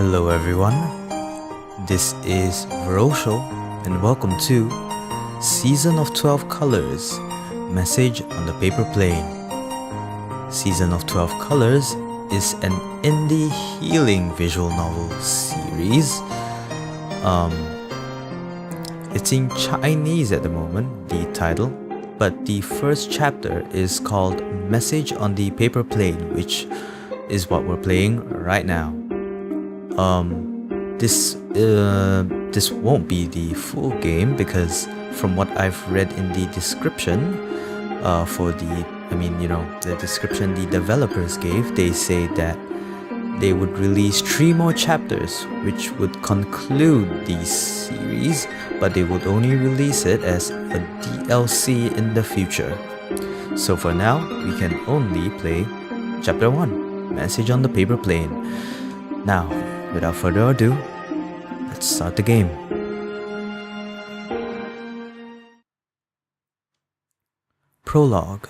Hello everyone, this is Vero and welcome to Season of 12 Colors, Message on the Paper Plane. Season of 12 Colors is an indie healing visual novel series. It's in Chinese at the moment, the title, but the first chapter is called Message on the Paper Plane, which is what we're playing right now. This won't be the full game because from what I've read in the description, the description the developers gave, they say that they would release 3 more chapters which would conclude the series, but they would only release it as a DLC in the future. So for now, we can only play Chapter 1, Message on the Paper Plane. Now, without further ado, let's start the game. Prologue.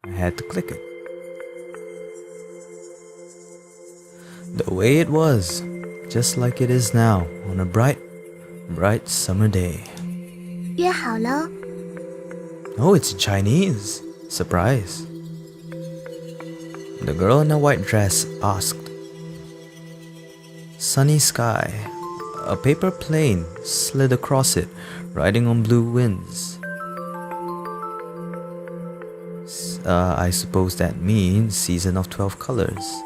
I had to click it. The way it was, just like it is now, on a bright summer day. 约好了。 Oh, it's in Chinese. Surprise. The girl in a white dress asked. Sunny sky. A paper plane slid across it, riding on blue winds. I suppose that means Season of 12 Colors.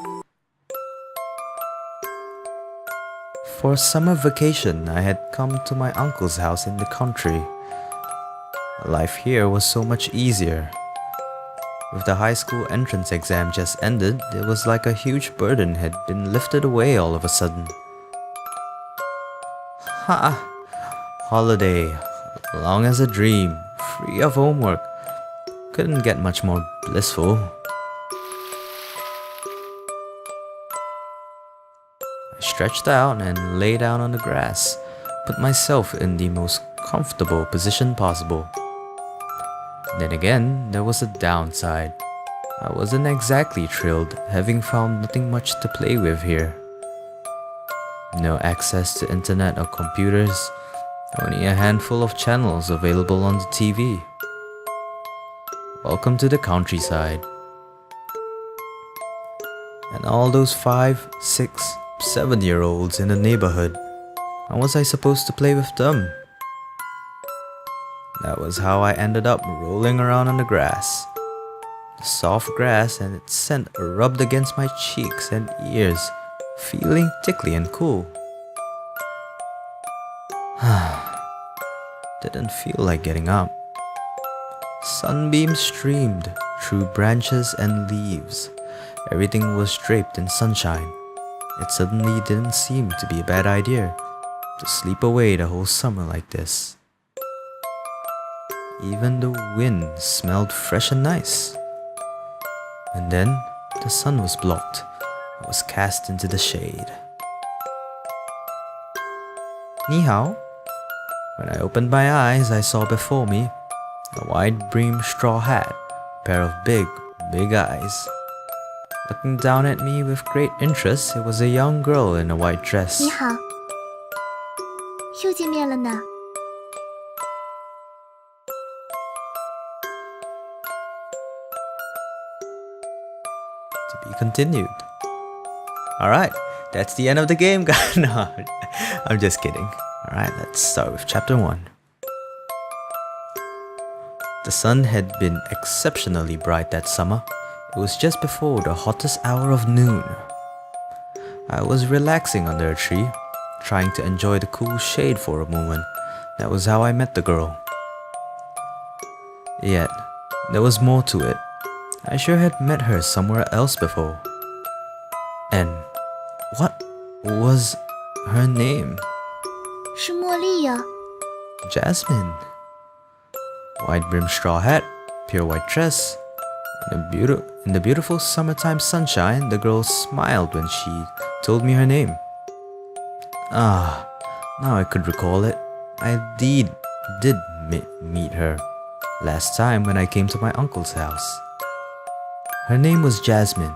For summer vacation, I had come to my uncle's house in the country. Life here was so much easier. With the high school entrance exam just ended, it was like a huge burden had been lifted away all of a sudden. Ha! Holiday, long as a dream, free of homework. Couldn't get much more blissful. I stretched out and lay down on the grass, put myself in the most comfortable position possible. Then again, there was a downside. I wasn't exactly thrilled, having found nothing much to play with here. No access to internet or computers, only a handful of channels available on the TV. Welcome to the countryside. And all those 5, 6, 7-year-olds in the neighborhood. How was I supposed to play with them? That was how I ended up rolling around on the grass. The soft grass and its scent rubbed against my cheeks and ears, feeling tickly and cool. Didn't feel like getting up. Sunbeams streamed through branches and leaves. Everything was draped in sunshine. It suddenly didn't seem to be a bad idea to sleep away the whole summer like this. Even the wind smelled fresh and nice. And then the sun was blocked. I was cast into the shade. Ni hao. When I opened my eyes, I saw before me a wide-brimmed straw hat, a pair of big eyes. Looking down at me with great interest, it was a young girl in a white dress. 你好，又见面了呢。 To be continued. Alright, that's the end of the game, guys. No, I'm just kidding. Alright, let's start with chapter 1. The sun had been exceptionally bright that summer. It was just before the hottest hour of noon. I was relaxing under a tree, trying to enjoy the cool shade for a moment. That was how I met the girl. Yet, there was more to it. I sure had met her somewhere else before. And what was her name? 是茉莉呀。 Jasmine. Wide-brimmed straw hat, pure white dress. In the beautiful summertime sunshine, the girl smiled when she told me her name. Now I could recall it. I did meet her. last time when I came to my uncle's house. Her name was Jasmine.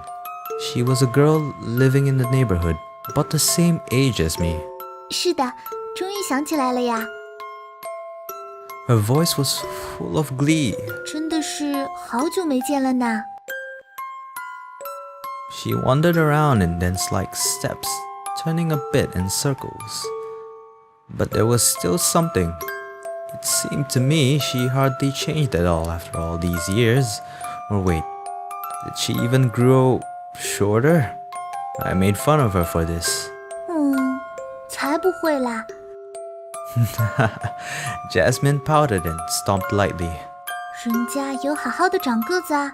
She was a girl living in the neighborhood, about the same age as me. 是的，终于想起来了呀。 Her voice was full of glee. 真的是好久没见了呢。 She wandered around in dance-like steps, turning a bit in circles. But there was still something. It seemed to me she hardly changed at all after all these years. Or wait, did she even grow shorter? I made fun of her for this. 才不会啦。 Jasmine pouted and stomped lightly. 人家有好好的长个子啊，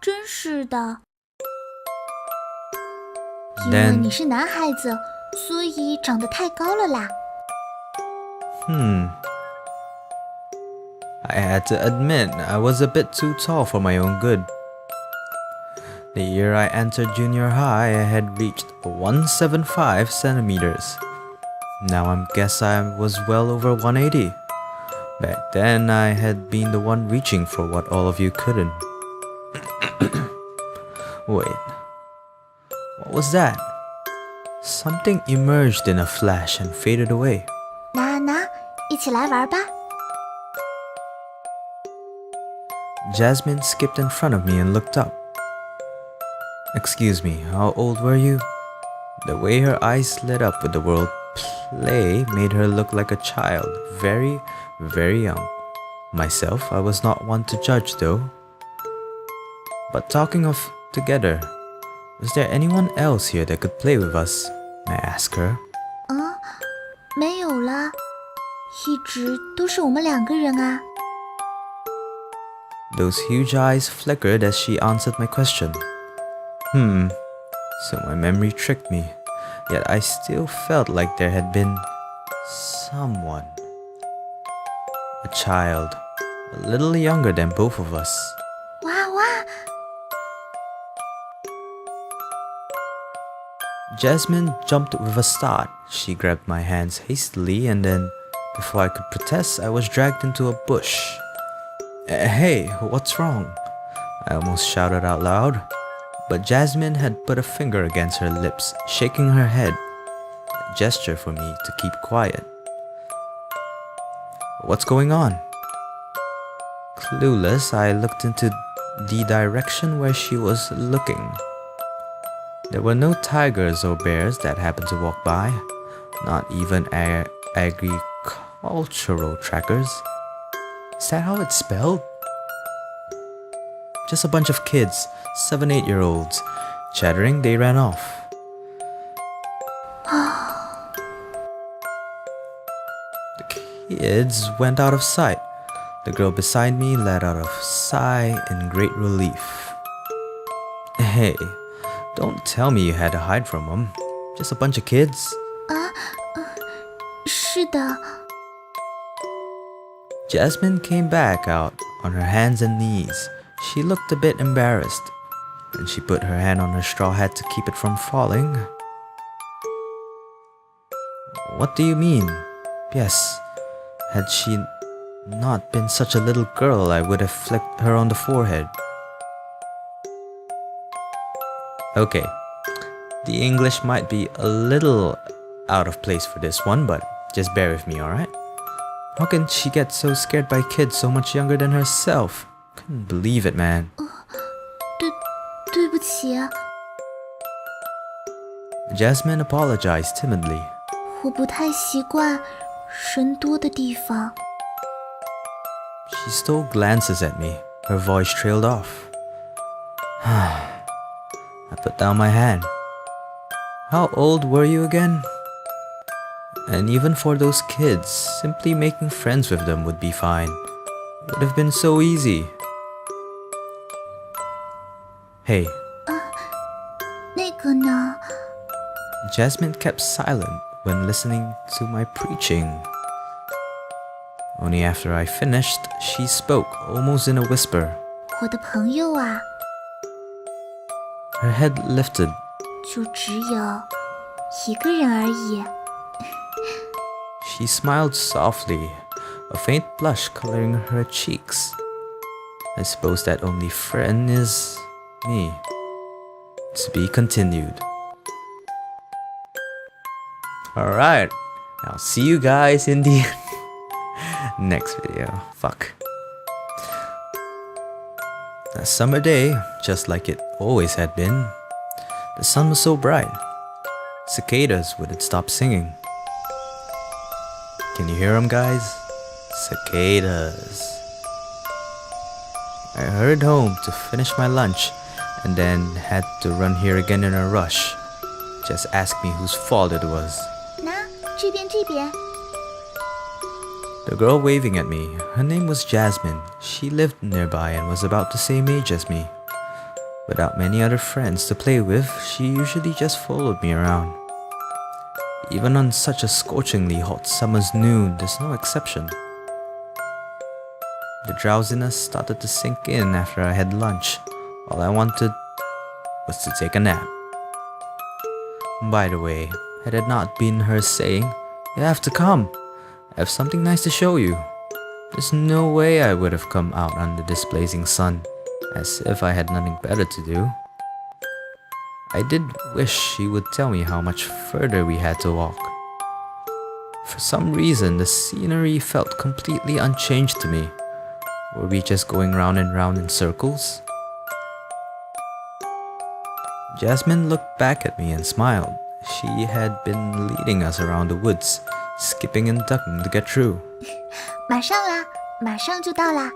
真是的。因为 Then 你是男孩子，所以长得太高了啦。 I had to admit I was a bit too tall for my own good. The year I entered junior high, I had reached 175 centimeters. Now I guess I was well over 180. Back then, I had been the one reaching for what all of you couldn't. Wait, what was that? Something emerged in a flash and faded away. 那，一起来玩吧。 Jasmine skipped in front of me and looked up. Excuse me, how old were you? The way her eyes lit up with the word play made her look like a child, very, very young. Myself, I was not one to judge though. But talking of together, was there anyone else here that could play with us? I asked her. 没有啦，一直都是我们两个人啊。 Those huge eyes flickered as she answered my question. So my memory tricked me, yet I still felt like there had been someone. A child, a little younger than both of us. 哇哇！ Jasmine jumped with a start. She grabbed my hands hastily and then, before I could protest, I was dragged into a bush. Hey, what's wrong? I almost shouted out loud. But Jasmine had put a finger against her lips, shaking her head, a gesture for me to keep quiet. What's going on? Clueless, I looked into the direction where she was looking. There were no tigers or bears that happened to walk by, not even agricultural trackers. Is that how it's spelled? Just a bunch of kids, 7-8-year-olds. Chattering, they ran off. The kids went out of sight. The girl beside me let out a sigh in great relief. Hey, don't tell me you had to hide from them. Just a bunch of kids. 是的。 Jasmine came back out on her hands and knees. She looked a bit embarrassed, and she put her hand on her straw hat to keep it from falling. What do you mean? Yes, had she not been such a little girl, I would have flicked her on the forehead. Okay, the English might be a little out of place for this one, but just bear with me, alright? How can she get so scared by kids so much younger than herself? Couldn't believe it, man. 对不起， Jasmine apologized timidly. 我不太习惯人多的地方。 She stole glances at me. Her voice trailed off. I put down my hand. How old were you again? And even for those kids, simply making friends with them would be fine. It would have been so easy. Hey. 那个呢？ Jasmine kept silent when listening to my preaching. Only after I finished, she spoke, almost in a whisper. 我的朋友啊， Her head lifted. 就只有一个人而已。 She smiled softly, a faint blush coloring her cheeks. I suppose that only friend is me. To be continued. Alright, I'll see you guys in the next video. Fuck. A summer day, just like it always had been. The sun was so bright. Cicadas wouldn't stop singing. Can you hear them, guys? Cicadas. I hurried home to finish my lunch and then had to run here again in a rush. Just ask me whose fault it was. 那这边。 The girl waving at me, her name was Jasmine. She lived nearby and was about the same age as me. Without many other friends to play with, she usually just followed me around. Even on such a scorchingly hot summer's noon, there's no exception. The drowsiness started to sink in after I had lunch. All I wanted was to take a nap. By the way, had it not been her saying, "You have to come, I have something nice to show you," there's no way I would have come out under this blazing sun, as if I had nothing better to do. I did wish she would tell me how much further we had to walk. For some reason, the scenery felt completely unchanged to me. Were we just going round and round in circles? Jasmine looked back at me and smiled. She had been leading us around the woods, skipping and ducking to get through. 马上啦，马上就到啦。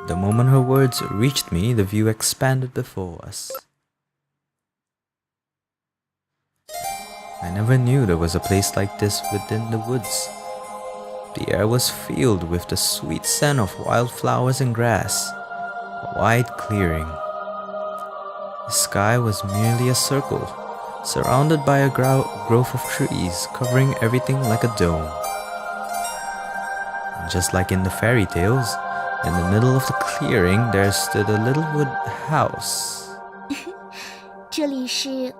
The moment her words reached me, the view expanded before us. I never knew there was a place like this within the woods. The air was filled with the sweet scent of wildflowers and grass, a wide clearing. The sky was merely a circle, surrounded by a growth of trees covering everything like a dome. And just like in the fairy tales, in the middle of the clearing there stood a little wood house. 这里是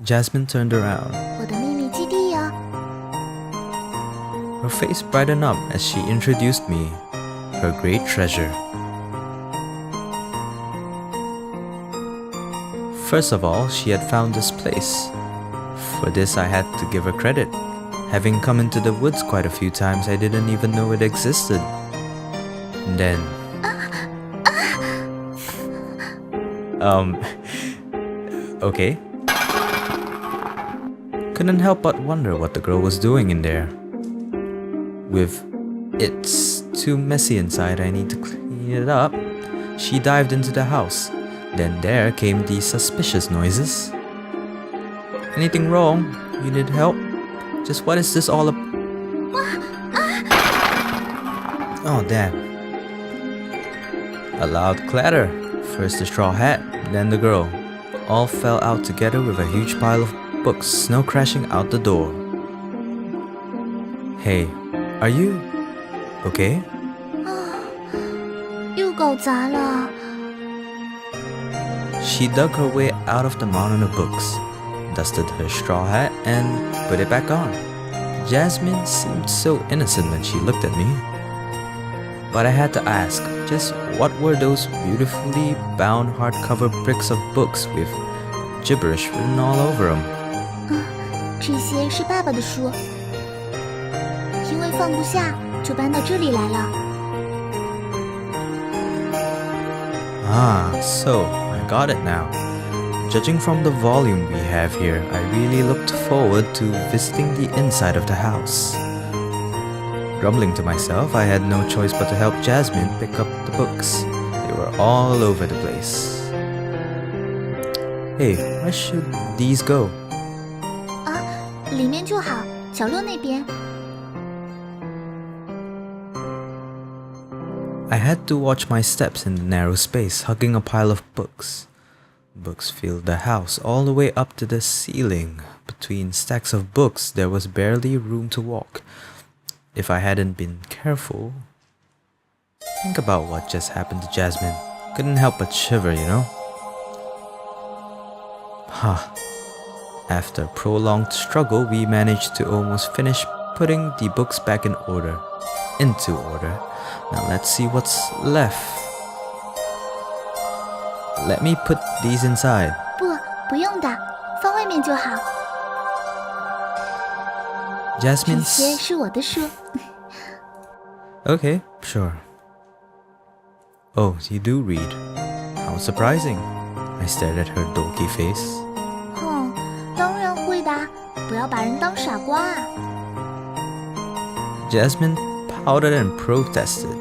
Jasmine turned around. 我的秘密基地哟。 Her face brightened up as she introduced me, her great treasure. First of all, she had found this place. For this I had to give her credit. Having come into the woods quite a few times, I didn't even know it existed. And then... okay. Couldn't help but wonder what the girl was doing in there. With "It's too messy inside, I need to clean it up," she dived into the house. Then there came these suspicious noises. "Anything wrong? You need help? Just what is this all about?" Oh damn. A loud clatter. First the straw hat, then the girl. All fell out together with a huge pile of books snow crashing out the door. Hey, are you okay? 又搞砸了。 She dug her way out of the mountain of books, dusted her straw hat, and put it back on. Jasmine seemed so innocent when she looked at me. But I had to ask, just what were those beautifully bound hardcover bricks of books with gibberish written all over them? 这些是爸爸的书，因为放不下，就搬到这里来了。 Ah, so I got it now. Judging from the volume we have here, I really looked forward to visiting the inside of the house. Grumbling to myself, I had no choice but to help Jasmine pick up the books. They were all over the place. Hey, where should these go? 啊，里面就好，角落那边。 I had to watch my steps in the narrow space, hugging a pile of books. Books filled the house all the way up to the ceiling. Between stacks of books, there was barely room to walk. If I hadn't been careful... Think about what just happened to Jasmine. Couldn't help but shiver, you know? After a prolonged struggle, we managed to almost finish putting the books back in order. into order. Now let's see what's left. Let me put these inside. 不用的，放外面就好。这 Jasmine's... 些是我的书。Okay, sure. Oh, you do read. How surprising. I stared at her dorky face. 哼，当然会的，不要把人当傻瓜啊。Jasmine pouted and protested.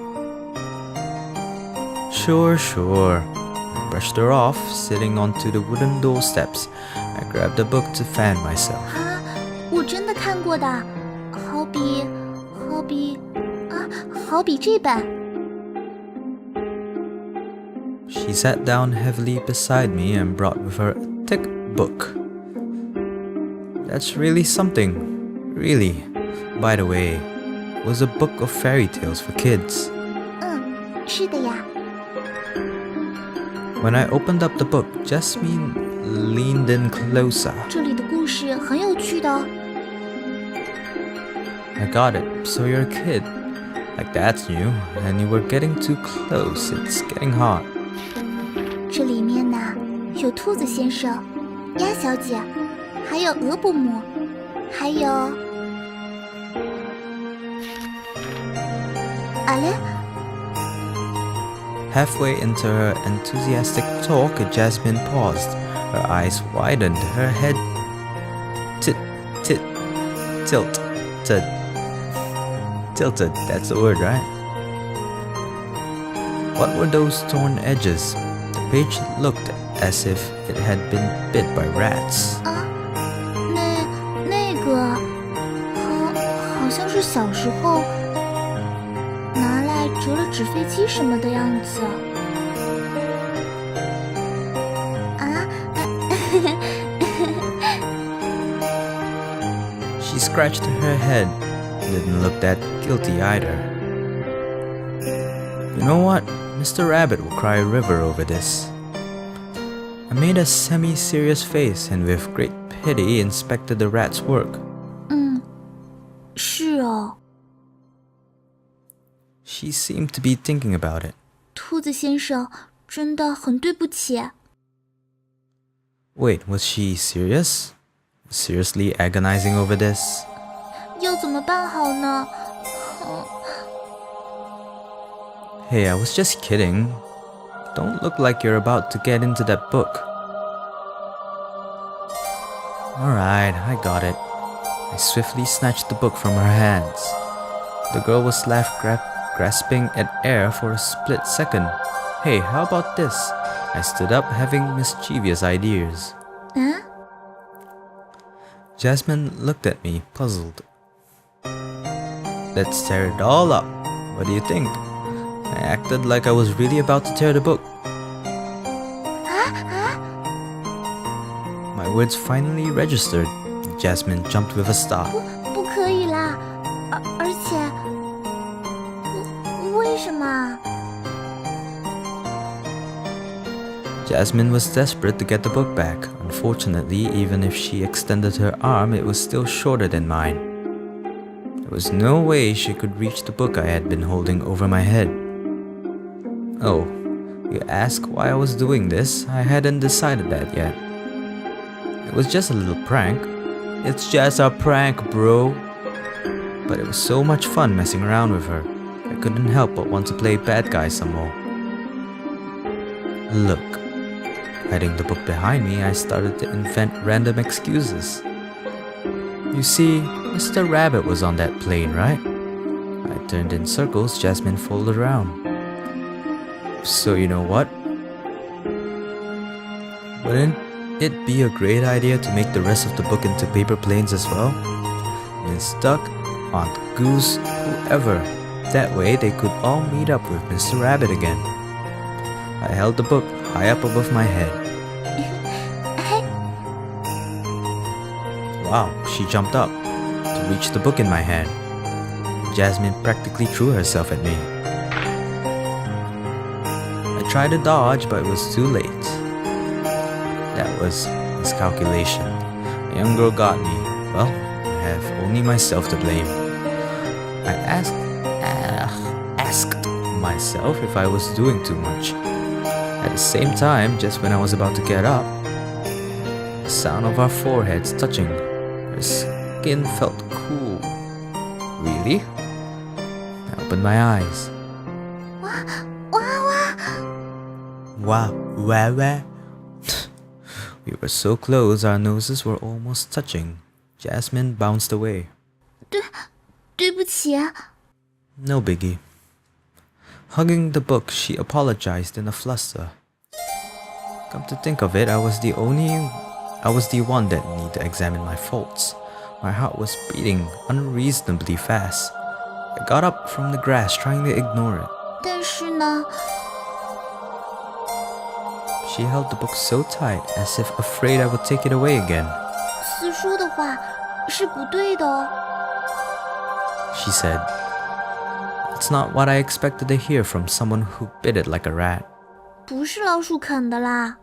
Sure, sure. I brushed her off, sitting onto the wooden doorsteps. I grabbed a book to fan myself. 啊，我真的看过的，好比这本。She sat down heavily beside me and brought with her a thick book. That's really something. Really. By the way, it was a book of fairy tales for kids. 是的呀。When I opened up the book, Jasmine leaned in closer. 这里的故事很有趣的哦。I got it. So you're a kid. Like that's new. And you were getting too close. It's getting hot. 这里面呢，有兔子先生、鸭小姐，还有鹅伯母，还有……啊嘞！ Halfway into her enthusiastic talk, Jasmine paused. Her eyes widened. Her head tilted. That's the word, right? What were those torn edges? The page looked as if it had been bit by rats. 啊，那个，好像是小时候拿来折了纸飞机什么的样子。啊She scratched her head. Didn't look that guilty either. You know what? Mr. Rabbit will cry a river over this. I made a semi-serious face and with great pity inspected the rat's work. 是哦。She seemed to be thinking about it. 兔子先生真的很对不起。Wait, was she serious? Seriously agonizing over this? 要怎么办好呢Hey, I was just kidding. Don't look like you're about to get into that book. Alright, I got it. I swiftly snatched the book from her hands. The girl was left grasping at air for a split second. Hey, how about this? I stood up, having mischievous ideas. Jasmine looked at me, puzzled. Let's tear it all up. What do you think? I acted like I was really about to tear the book. My words finally registered. Jasmine jumped with a start. 不可以啦，而且，为什么？ Jasmine was desperate to get the book back. Unfortunately, even if she extended her arm, it was still shorter than mine. There was no way she could reach the book I had been holding over my head. Oh, you ask why I was doing this? I hadn't decided that yet. It was just a little prank. It's just a prank, bro. But it was so much fun messing around with her. I couldn't help but want to play bad guy some more. Look. Hiding the book behind me, I started to invent random excuses. You see, Mr. Rabbit was on that plane, right? I turned in circles, Jasmine folded around. So you know what? Wouldn't it be a great idea to make the rest of the book into paper planes as well? Miss Duck, Aunt Goose, whoever. That way they could all meet up with Mr. Rabbit again. I held the book high up above my head. Wow, she jumped up to reach the book in my hand. Jasmine practically threw herself at me. I tried to dodge, but it was too late. That was miscalculation. A young girl got me. Well, I have only myself to blame. I asked myself if I was doing too much. At the same time, just when I was about to get up, the sound of our foreheads touching, her skin felt cool. Really? I opened my eyes. Wow, wow. We were so close, our noses were almost touching. Jasmine bounced away. 对不起。 No biggie. Hugging the book, she apologized in a fluster. Come to think of it, I was the one that needed to examine my faults. My heart was beating unreasonably fast. I got up from the grass, trying to ignore it. 但是呢， She held the book so tight, as if afraid I would take it away again. 四叔的话是不对的哦。 She said, "It's not what I expected to hear from someone who bit it like a rat." 不是老鼠啃的啦。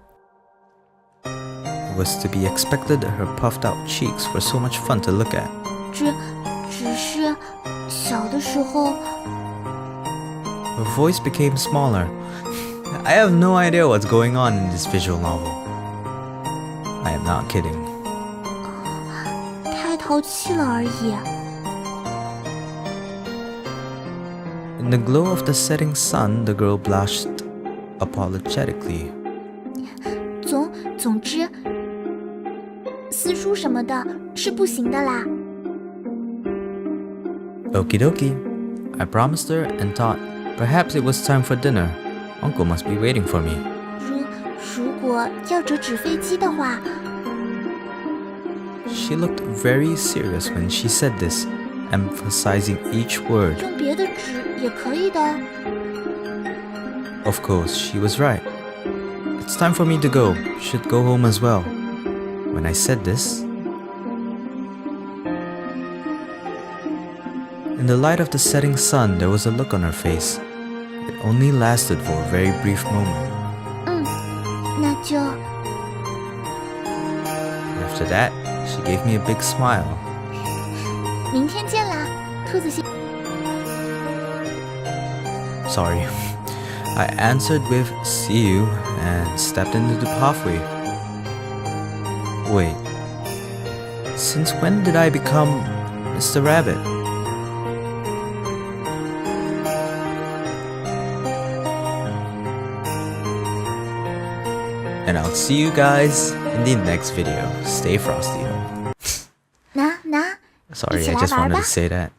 It was to be expected that her puffed out cheeks were so much fun to look at. 只是小的时候， Her voice became smaller. I have no idea what's going on in this visual novel. I am not kidding. 太淘气了而已。 In the glow of the setting sun, the girl blushed apologetically. 总之，四叔什么的是不行的啦。 Okie dokie. I promised her and thought perhaps it was time for dinner. Uncle must be waiting for me. 如果要折纸飞机的话， She looked very serious when she said this, emphasizing each word. 用别的纸也可以的。 Of course, she was right. It's time for me to go. Should go home as well. When I said this, in the light of the setting sun, there was a look on her face. It only lasted for a very brief moment. 那就 After that, she gave me a big smile. 明天见啦，兔子先。 Sorry. I answered with "see you" and stepped into the pathway. Wait. Since when did I become Mr. Rabbit? And I'll see you guys in the next video. Stay frosty. 拿， Sorry, 一起 I 来 just 玩 wanted 吧 to say that.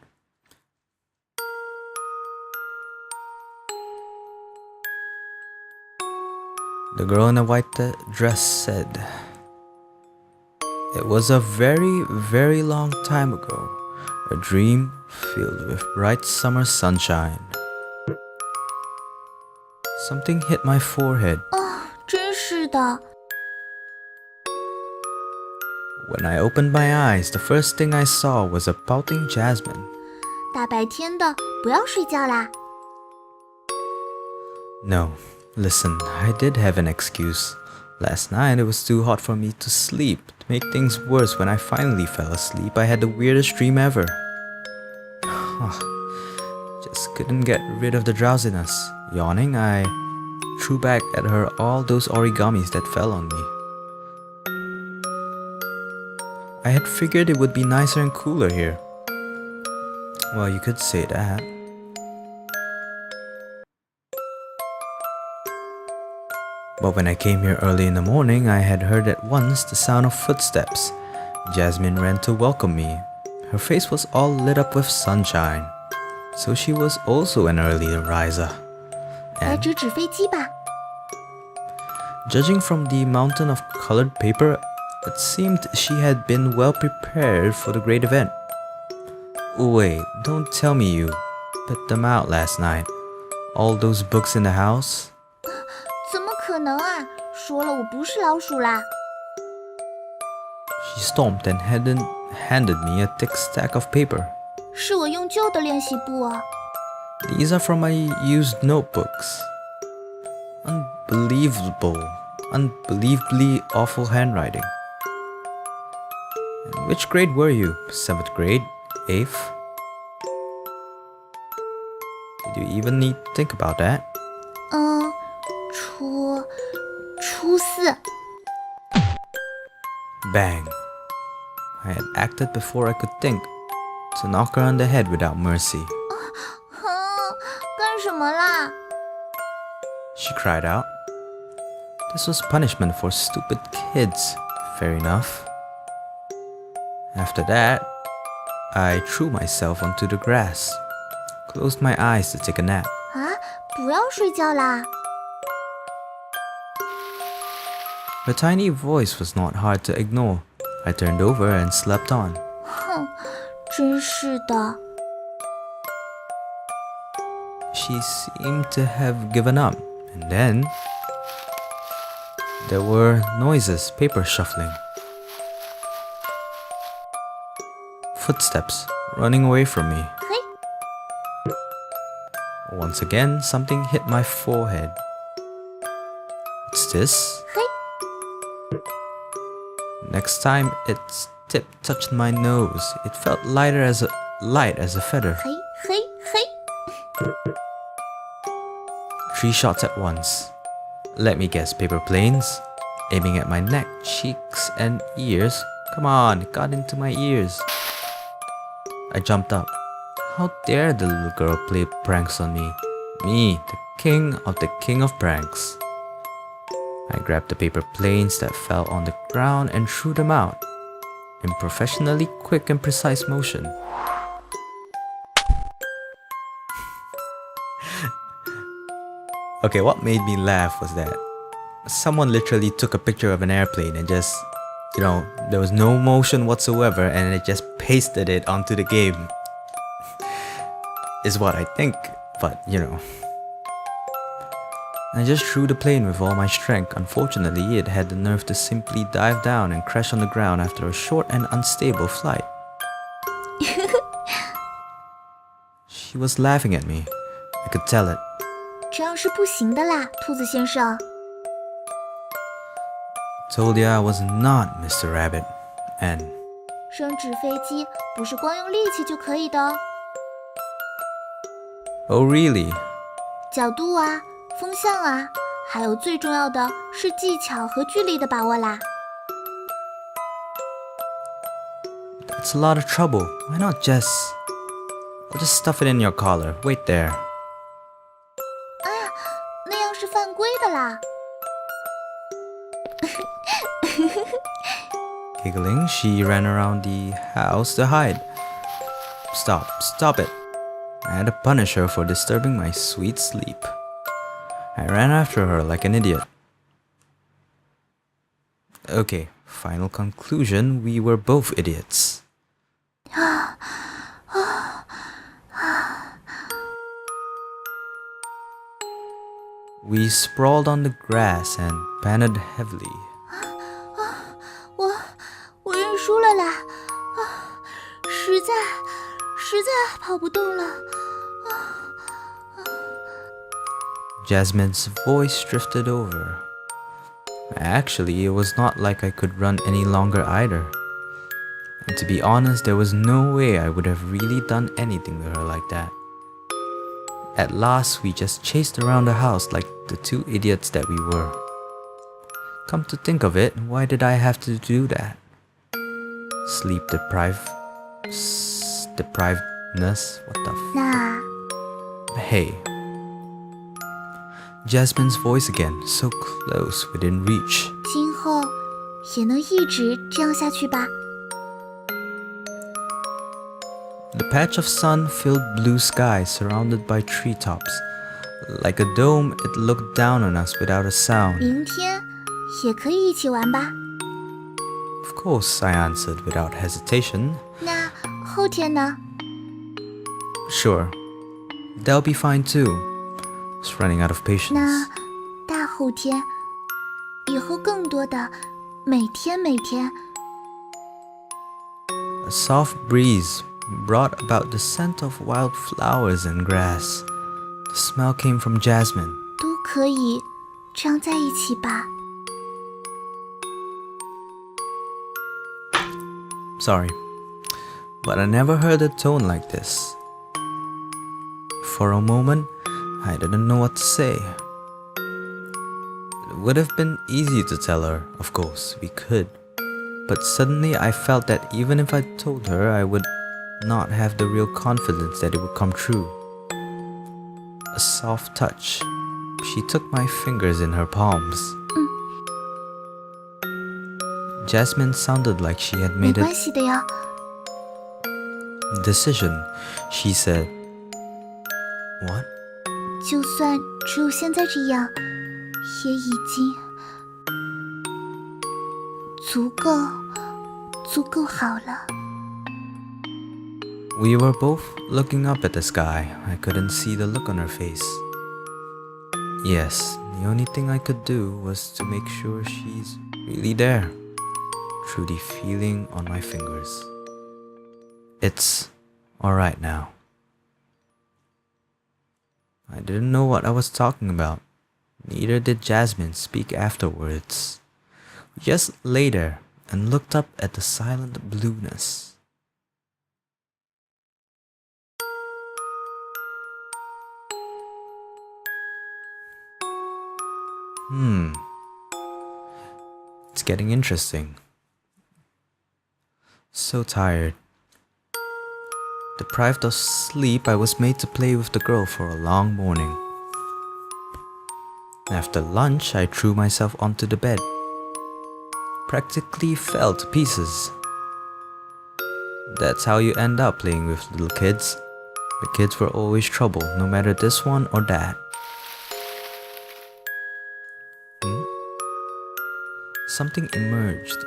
The girl in the white dress said, "It was a very, very long time ago, a dream filled with bright summer sunshine." Something hit my forehead. 真是的。 When I opened my eyes, the first thing I saw was a pouting Jasmine. 大白天的，不要睡觉啦。 No, listen, I did have an excuse. Last night it was too hot for me to sleep. To make things worse, when I finally fell asleep, I had the weirdest dream ever. Just couldn't get rid of the drowsiness. Yawning, I threw back at her all those origamis that fell on me. I had figured it would be nicer and cooler here. Well, you could say that. But when I came here early in the morning, I had heard at once the sound of footsteps. Jasmine ran to welcome me. Her face was all lit up with sunshine. So she was also an early riser. 来 And 折纸飞机吧。 judging from the mountain of colored paper, it seemed she had been well prepared for the great event. Wait, don't tell me you put them out last night. All those books in the house? 怎么可能啊？说了我不是老鼠啦。 She stomped and handed me a thick stack of paper. 是我用旧的练习簿啊。 These are from my used notebooks. Unbelievably awful handwriting. And which grade were you? 7th grade? 8th? Did you even need to think about that? 初四。 Bang. I had acted before I could think, to knock her on the head without mercy. 干什么啦？ She cried out. This was punishment for stupid kids. Fair enough. After that, I threw myself onto the grass, closed my eyes to take a nap. 不要睡觉啦。 Her tiny voice was not hard to ignore. I turned over and slept on. 真是的。 She seemed to have given up, and then there were noises, paper shuffling, footsteps running away from me. Once again, something hit my forehead. What's this? Next time, its tip touched my nose. It felt light as a feather. 3 shots at once. Let me guess, paper planes? Aiming at my neck, cheeks, and ears. Come on, it got into my ears. I jumped up. How dare the little girl play pranks on me? Me, the king of pranks. I grabbed the paper planes that fell on the ground and threw them out, in professionally quick and precise motion. Okay, what made me laugh was that someone literally took a picture of an airplane and just, there was no motion whatsoever and it just pasted it onto the game. Is what I think, but I just threw the plane with all my strength. Unfortunately, it had the nerve to simply dive down and crash on the ground after a short and unstable flight. She was laughing at me. I could tell it. 这样是不行的啦，兔子先生。 Told you I was not Mr. Rabbit. And 扔纸飞机不是光用力气就可以的哦。 oh really? 角度啊，风向啊，还有最重要的是技巧和距离的把握啦。 That's a lot of trouble. Why not just... I'll just stuff it in your collar. Wait there. 那样是犯规的啦。 Giggling, she ran around the house to hide. Stop it. I had to punish her for disturbing my sweet sleep. I ran after her like an idiot. Okay, final conclusion, we were both idiots. We sprawled on the grass and panted heavily. 我认输了啦，实在跑不动了。 Jasmine's voice drifted over. Actually, it was not like I could run any longer either. And to be honest, there was no way I would have really done anything to her like that. At last, we just chased around the house like the 2 idiots that we were. Come to think of it, why did I have to do that? Sleep deprivedness? What the f... 那 Hey. Jasmine's voice again, so close within reach. 今后也能一直这样下去吧。 The patch of sun-filled blue sky surrounded by treetops. Like a dome, it looked down on us without a sound. 明天也可以一起玩吧。 Of course, I answered without hesitation. 那后天呢？ Sure. They'll be fine too. I was running out of patience. 那大后天，以后更多的，每天。 A soft breeze brought about the scent of wild flowers and grass. The smell came from jasmine. 都可以这样在一起吧。 Sorry, but I never heard a tone like this. For a moment, I didn't know what to say. It would have been easy to tell her, of course, we could. But suddenly I felt that even if I told her, I would not have the real confidence that it would come true. A soft touch. She took my fingers in her palms. Jasmine sounded like she had 没 made 关 a 系的呀。 decision. She said, "What?" 就算只有现在这样，也已经足够好了。 We were both looking up at the sky. I couldn't see the look on her face. Yes, the only thing I could do was to make sure she's really there, truly feeling on my fingers. It's alright now. I didn't know what I was talking about. Neither did Jasmine speak afterwards. We just lay there and looked up at the silent blueness. It's getting interesting. So tired. Deprived of sleep, I was made to play with the girl for a long morning. After lunch, I threw myself onto the bed. Practically fell to pieces. That's how you end up playing with little kids. The kids were always trouble, no matter this one or that. Something emerged.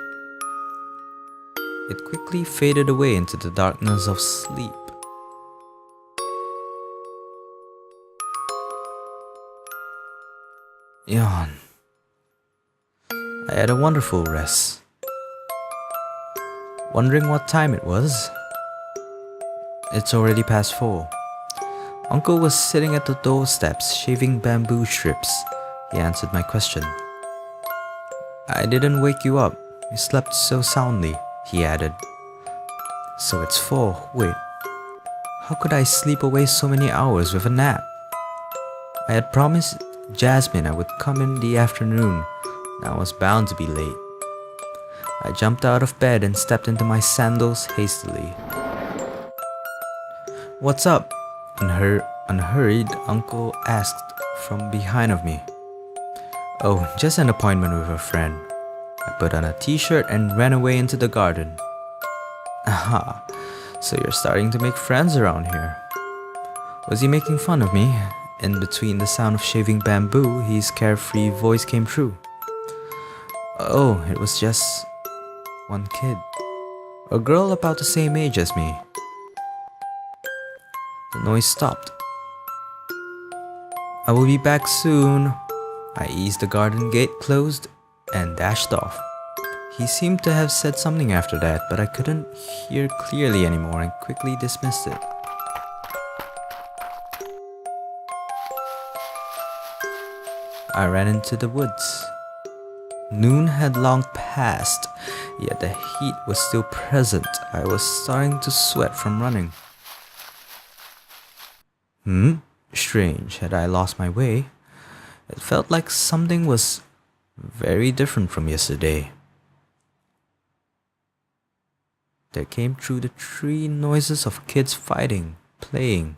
It quickly faded away into the darkness of sleep. Yawn. I had a wonderful rest. Wondering what time it was? It's already past 4. Uncle was sitting at the doorsteps shaving bamboo strips. He answered my question. I didn't wake you up. You slept so soundly, he added. So it's 4. Wait. How could I sleep away so many hours with a nap? I had promised Jasmine I would come in the afternoon. I was bound to be late. I jumped out of bed and stepped into my sandals hastily. What's up? Unhurried, Uncle asked from behind of me. Oh, just an appointment with a friend. I put on a t-shirt and ran away into the garden. Aha, so you're starting to make friends around here. Was he making fun of me? In between the sound of shaving bamboo, his carefree voice came true. Oh, it was just one kid. A girl about the same age as me. The noise stopped. I will be back soon. I eased the garden gate closed and dashed off. He seemed to have said something after that, but I couldn't hear clearly anymore and quickly dismissed it. I ran into the woods. Noon had long passed, yet the heat was still present. I was starting to sweat from running. Strange, had I lost my way? It felt like something was very different from yesterday. There came through the tree noises of kids fighting, playing.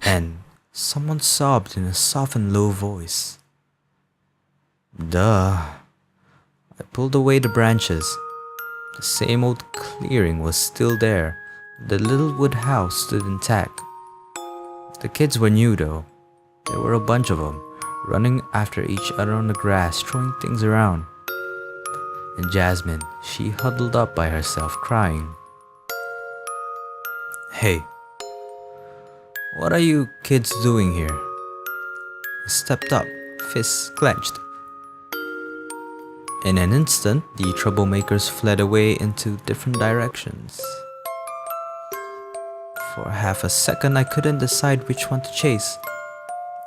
And someone sobbed in a soft and low voice. Duh. I pulled away the branches. The same old clearing was still there. The little wood house stood intact. The kids were new though. There were a bunch of them, running after each other on the grass, throwing things around. And Jasmine, she huddled up by herself, crying. Hey, what are you kids doing here? I stepped up, fists clenched. In an instant, the troublemakers fled away into different directions. For half a second, I couldn't decide which one to chase.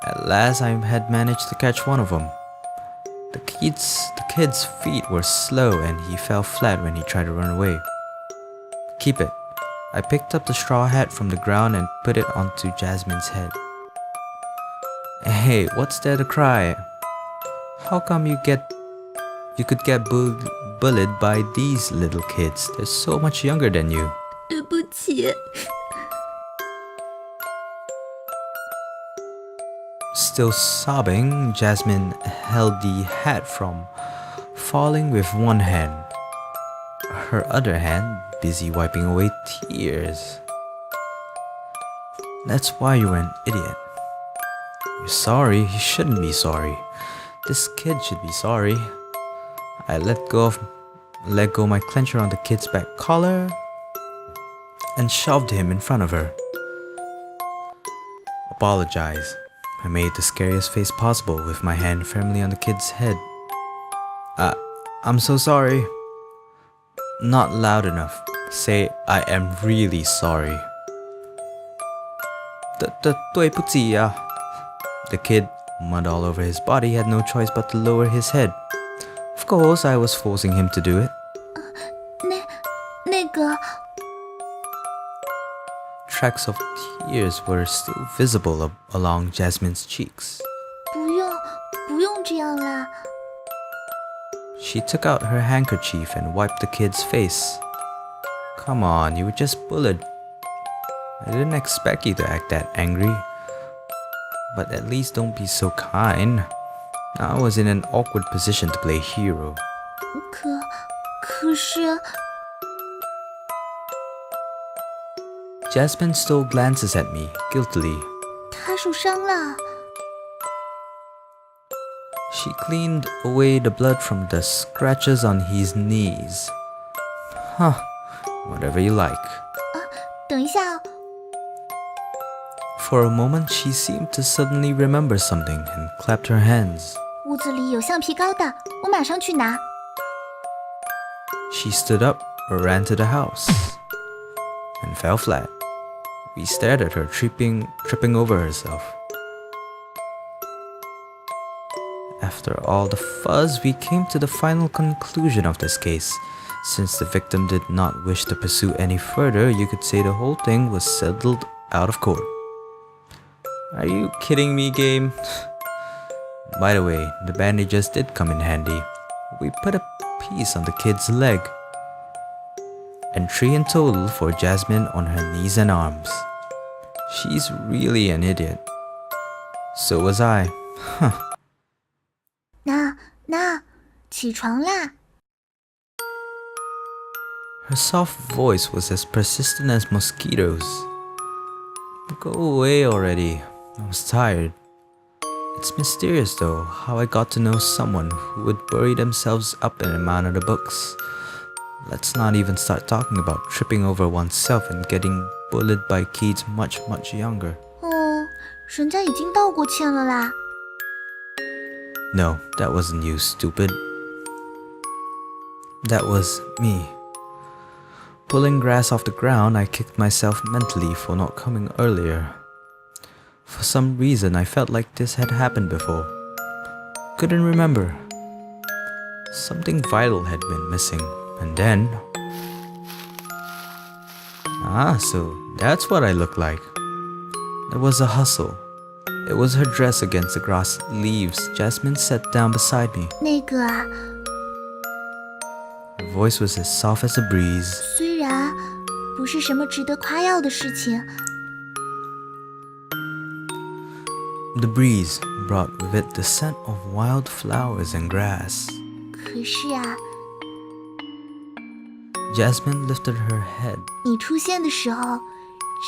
At last, I had managed to catch one of them. The kid's feet were slow and he fell flat when he tried to run away. Keep it. I picked up the straw hat from the ground and put it onto Jasmine's head. Hey, what's there to cry? How come you could get bullied by these little kids? They're so much younger than you. 对不起。 Still sobbing, Jasmine held the hat from falling with one hand, her other hand busy wiping away tears. That's why you're an idiot. You're sorry, you shouldn't be sorry. This kid should be sorry. I let go my clencher on the kid's back collar and shoved him in front of her. Apologize. I made the scariest face possible with my hand firmly on the kid's head. I'm so sorry. Not loud enough. Say, I am really sorry. 对不起呀. The kid, mud all over his body, had no choice but to lower his head. Of course, I was forcing him to do it. 那个 Tracks of tears were still visible along Jasmine's cheeks. 不用这样啦。 She took out her handkerchief and wiped the kid's face. Come on, you were just bullied. I didn't expect you to act that angry. But at least don't be so kind. I was in an awkward position to play hero. 可是 Jasmine stole glances at me, guiltily. 他受伤了。 She cleaned away the blood from the scratches on his knees. Huh, whatever you like. 等一下哦。 For a moment, she seemed to suddenly remember something and clapped her hands. 屋子里有橡皮膏的，我马上去拿。 She stood up, ran to the house, and fell flat. We stared at her, tripping over herself. After all the fuzz, we came to the final conclusion of this case. Since the victim did not wish to pursue any further, you could say the whole thing was settled out of court. Are you kidding me, game? By the way, the bandages did come in handy. We put a piece on the kid's leg, and 3 in total for Jasmine on her knees and arms. She's really an idiot. So was I. Huh. 那，起床啦。 Her soft voice was as persistent as mosquitoes. Go away already. I was tired. It's mysterious though, how I got to know someone who would bury themselves up in a man of the books. Let's not even start talking about tripping over oneself and getting bullied by kids much younger. 人家已经道过歉了啦。 No, that wasn't you, stupid. That was me. Pulling grass off the ground, I kicked myself mentally for not coming earlier. For some reason, I felt like this had happened before. Couldn't remember. Something vital had been missing, and then... so that's what I looked like. There was a hustle. It was her dress against the grass leaves. Jasmine sat down beside me. 那个啊， Her voice was as soft as a breeze. 虽然不是什么值得夸耀的事情， The breeze brought with it the scent of wild flowers and grass. 可是啊， Jasmine lifted her head. 你出现的时候，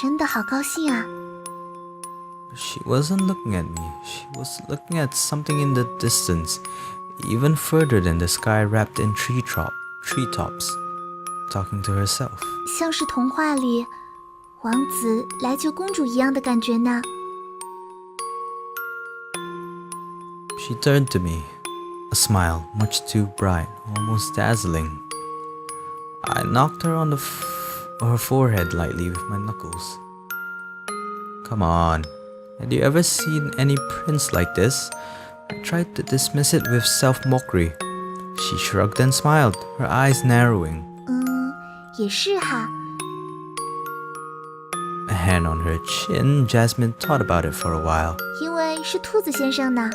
真的好高兴啊！ She wasn't looking at me. She was looking at something in the distance, even further than the sky wrapped in treetops, talking to herself. 像是童话里王子来救公主一样的感觉呢。 She turned to me, a smile much too bright, almost dazzling. I knocked her on her forehead lightly with my knuckles. Come on. Had you ever seen any prince like this? I tried to dismiss it with self-mockery. She shrugged and smiled, her eyes narrowing. 也是哈。hand on her chin, Jasmine thought about it for a while. 因为是兔子先生呢。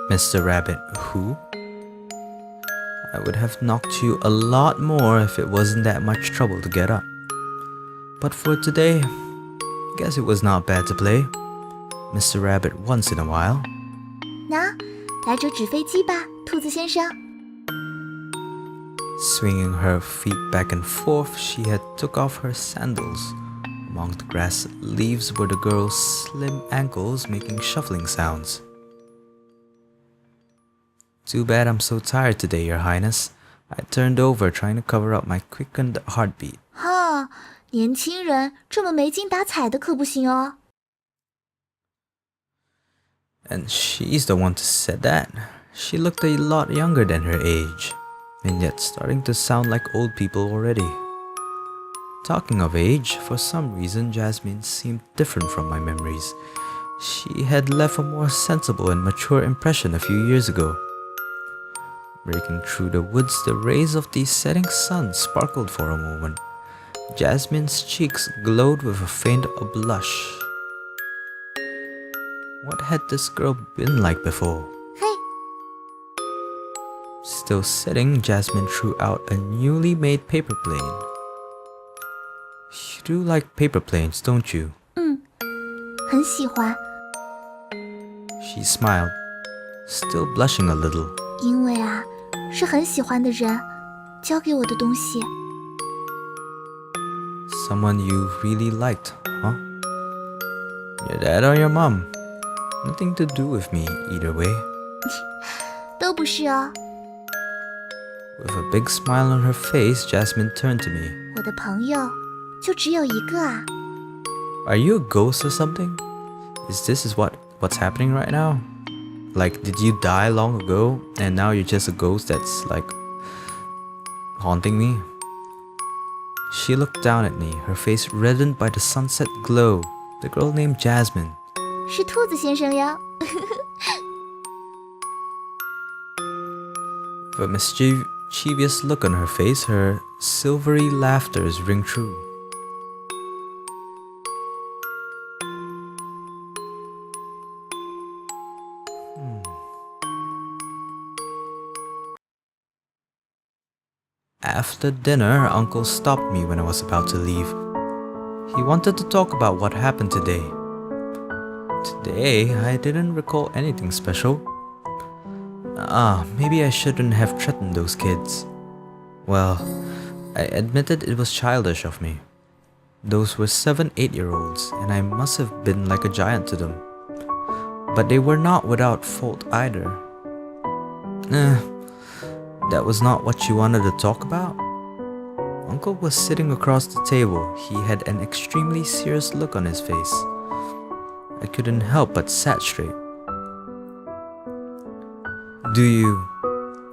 Mr. Rabbit, who? I would have knocked you a lot more if it wasn't that much trouble to get up. But for today, I guess it was not bad to play Mr. Rabbit once in a while. 那，来折纸飞机吧，兔子先生。 Swinging her feet back and forth, she had took off her sandals. Among the grass leaves were the girl's slim ankles making shuffling sounds. Too bad I'm so tired today, Your Highness. I turned over trying to cover up my quickened heartbeat. 哈，年轻人这么没精打采的可不行哦。 And she's the one to said that. She looked a lot younger than her age, and yet starting to sound like old people already. Talking of age, for some reason Jasmine seemed different from my memories. She had left a more sensible and mature impression a few years ago. Breaking through the woods, the rays of the setting sun sparkled for a moment. Jasmine's cheeks glowed with a faint blush. What had this girl been like before? 嘿， Still sitting, Jasmine threw out a newly made paper plane. You do like paper planes, don't you? 很喜欢， She smiled, still blushing a little. 因为啊，是很喜欢的人教给我的东西。 Someone you really liked, huh? Your dad or your mom? Nothing to do with me either way. 都不是哦， With a big smile on her face, Jasmine turned to me. 我的朋友就只有一个啊。 Are you a ghost or something? Is this what's happening right now? Like, did you die long ago and now you're just a ghost that's like haunting me? She looked down at me, her face reddened by the sunset glow. The girl named Jasmine. 是兔子先生哟。 With a mischievous look on her face, her silvery laughters ring true. After dinner, Uncle stopped me when I was about to leave. He wanted to talk about what happened today. Today, I didn't recall anything special. Maybe I shouldn't have threatened those kids. Well, I admitted it was childish of me. Those were 7-8-year-olds, and I must have been like a giant to them. But they were not without fault either. That was not what you wanted to talk about? Uncle was sitting across the table. He had an extremely serious look on his face. I couldn't help but sat straight. Do you?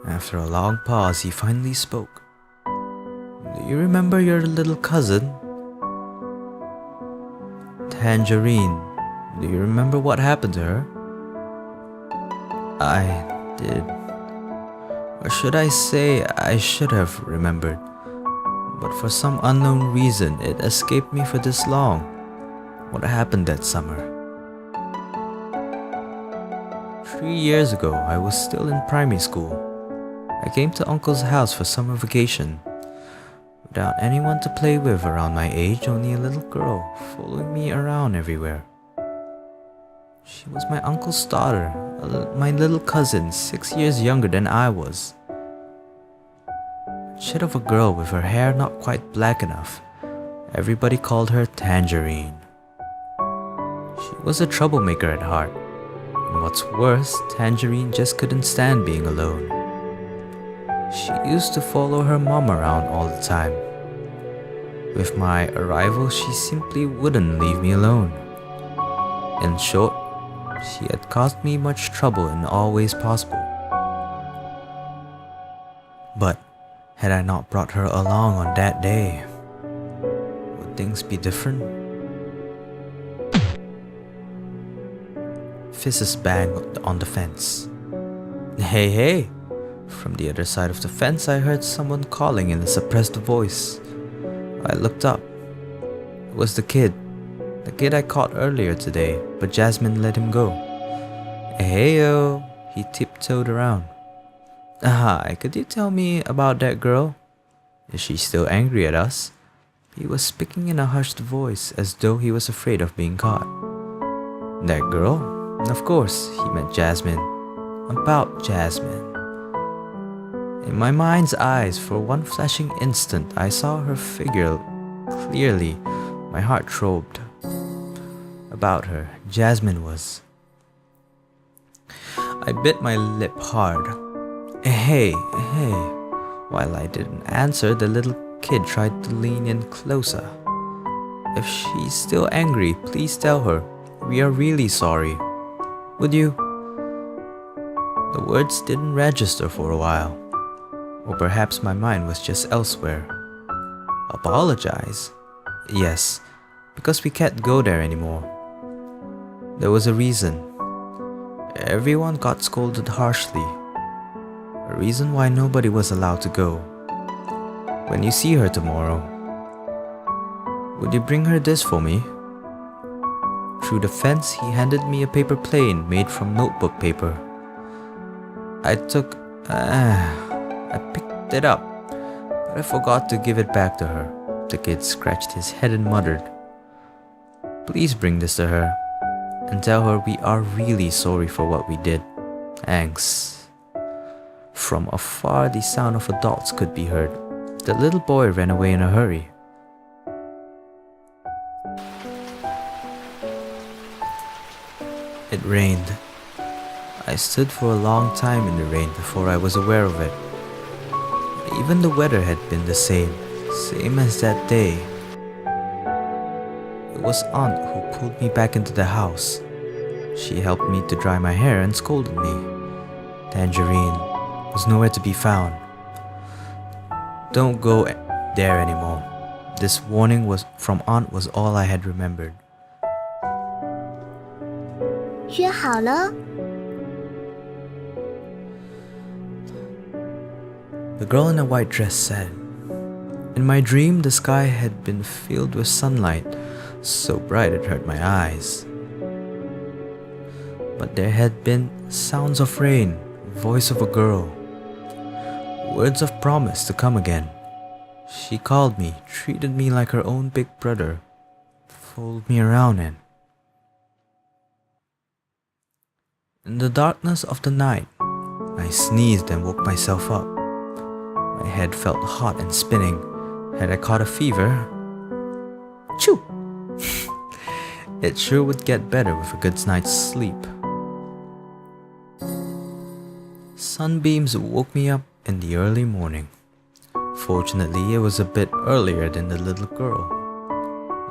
After a long pause, he finally spoke. Do you remember your little cousin? Tangerine. Do you remember what happened to her? I did. Or should I say, I should have remembered. But for some unknown reason, it escaped me for this long. What happened that summer? 3 years ago, I was still in primary school. I came to Uncle's house for summer vacation. Without anyone to play with around my age, only a little girl following me around everywhere. She was my uncle's daughter, my little cousin, 6 years younger than I was. A chit of a girl with her hair not quite black enough. Everybody called her Tangerine. She was a troublemaker at heart. And what's worse, Tangerine just couldn't stand being alone. She used to follow her mom around all the time. With my arrival, she simply wouldn't leave me alone. In short, she had caused me much trouble in all ways possible. But had I not brought her along on that day, would things be different? Fists banged on the fence. Hey, hey! From the other side of the fence, I heard someone calling in a suppressed voice. I looked up. was the kid I caught earlier today, but Jasmine let him go. Heyo, he tiptoed around. Hi, could you tell me about that girl? Is she still angry at us? He was speaking in a hushed voice as though he was afraid of being caught. That girl? Of course, he meant Jasmine. About Jasmine. In my mind's eyes, for one flashing instant, I saw her figure clearly. My heart throbbed. About her, Jasmine was... I bit my lip hard. Hey. While I didn't answer, the little kid tried to lean in closer. If she's still angry, please tell her. We are really sorry. Would you? The words didn't register for a while. Or perhaps my mind was just elsewhere. Apologize? Yes, because we can't go there anymore. There was a reason. Everyone got scolded harshly. A reason why nobody was allowed to go. When you see her tomorrow, would you bring her this for me? Through the fence, he handed me a paper plane made from notebook paper. I picked it up, but I forgot to give it back to her. The kid scratched his head and muttered, Please bring this to her, and tell her we are really sorry for what we did. Thanks. From afar, the sound of adults could be heard. The little boy ran away in a hurry. It rained. I stood for a long time in the rain before I was aware of it. Even the weather had been the same as that day. It was Aunt who pulled me back into the house. She helped me to dry my hair and scolded me. Tangerine was nowhere to be found. Don't go there anymore. This warning from Aunt was all I had remembered. 约好了。 The girl in the white dress said. In my dream, the sky had been filled with sunlight, so bright it hurt my eyes. But there had been sounds of rain, voice of a girl, words of promise to come again. She called me, treated me like her own big brother, folded me around and... In the darkness of the night, I sneezed and woke myself up. My head felt hot and spinning. Had I caught a fever? Choo! It sure would get better with a good night's sleep. Sunbeams woke me up in the early morning. Fortunately, it was a bit earlier than the little girl.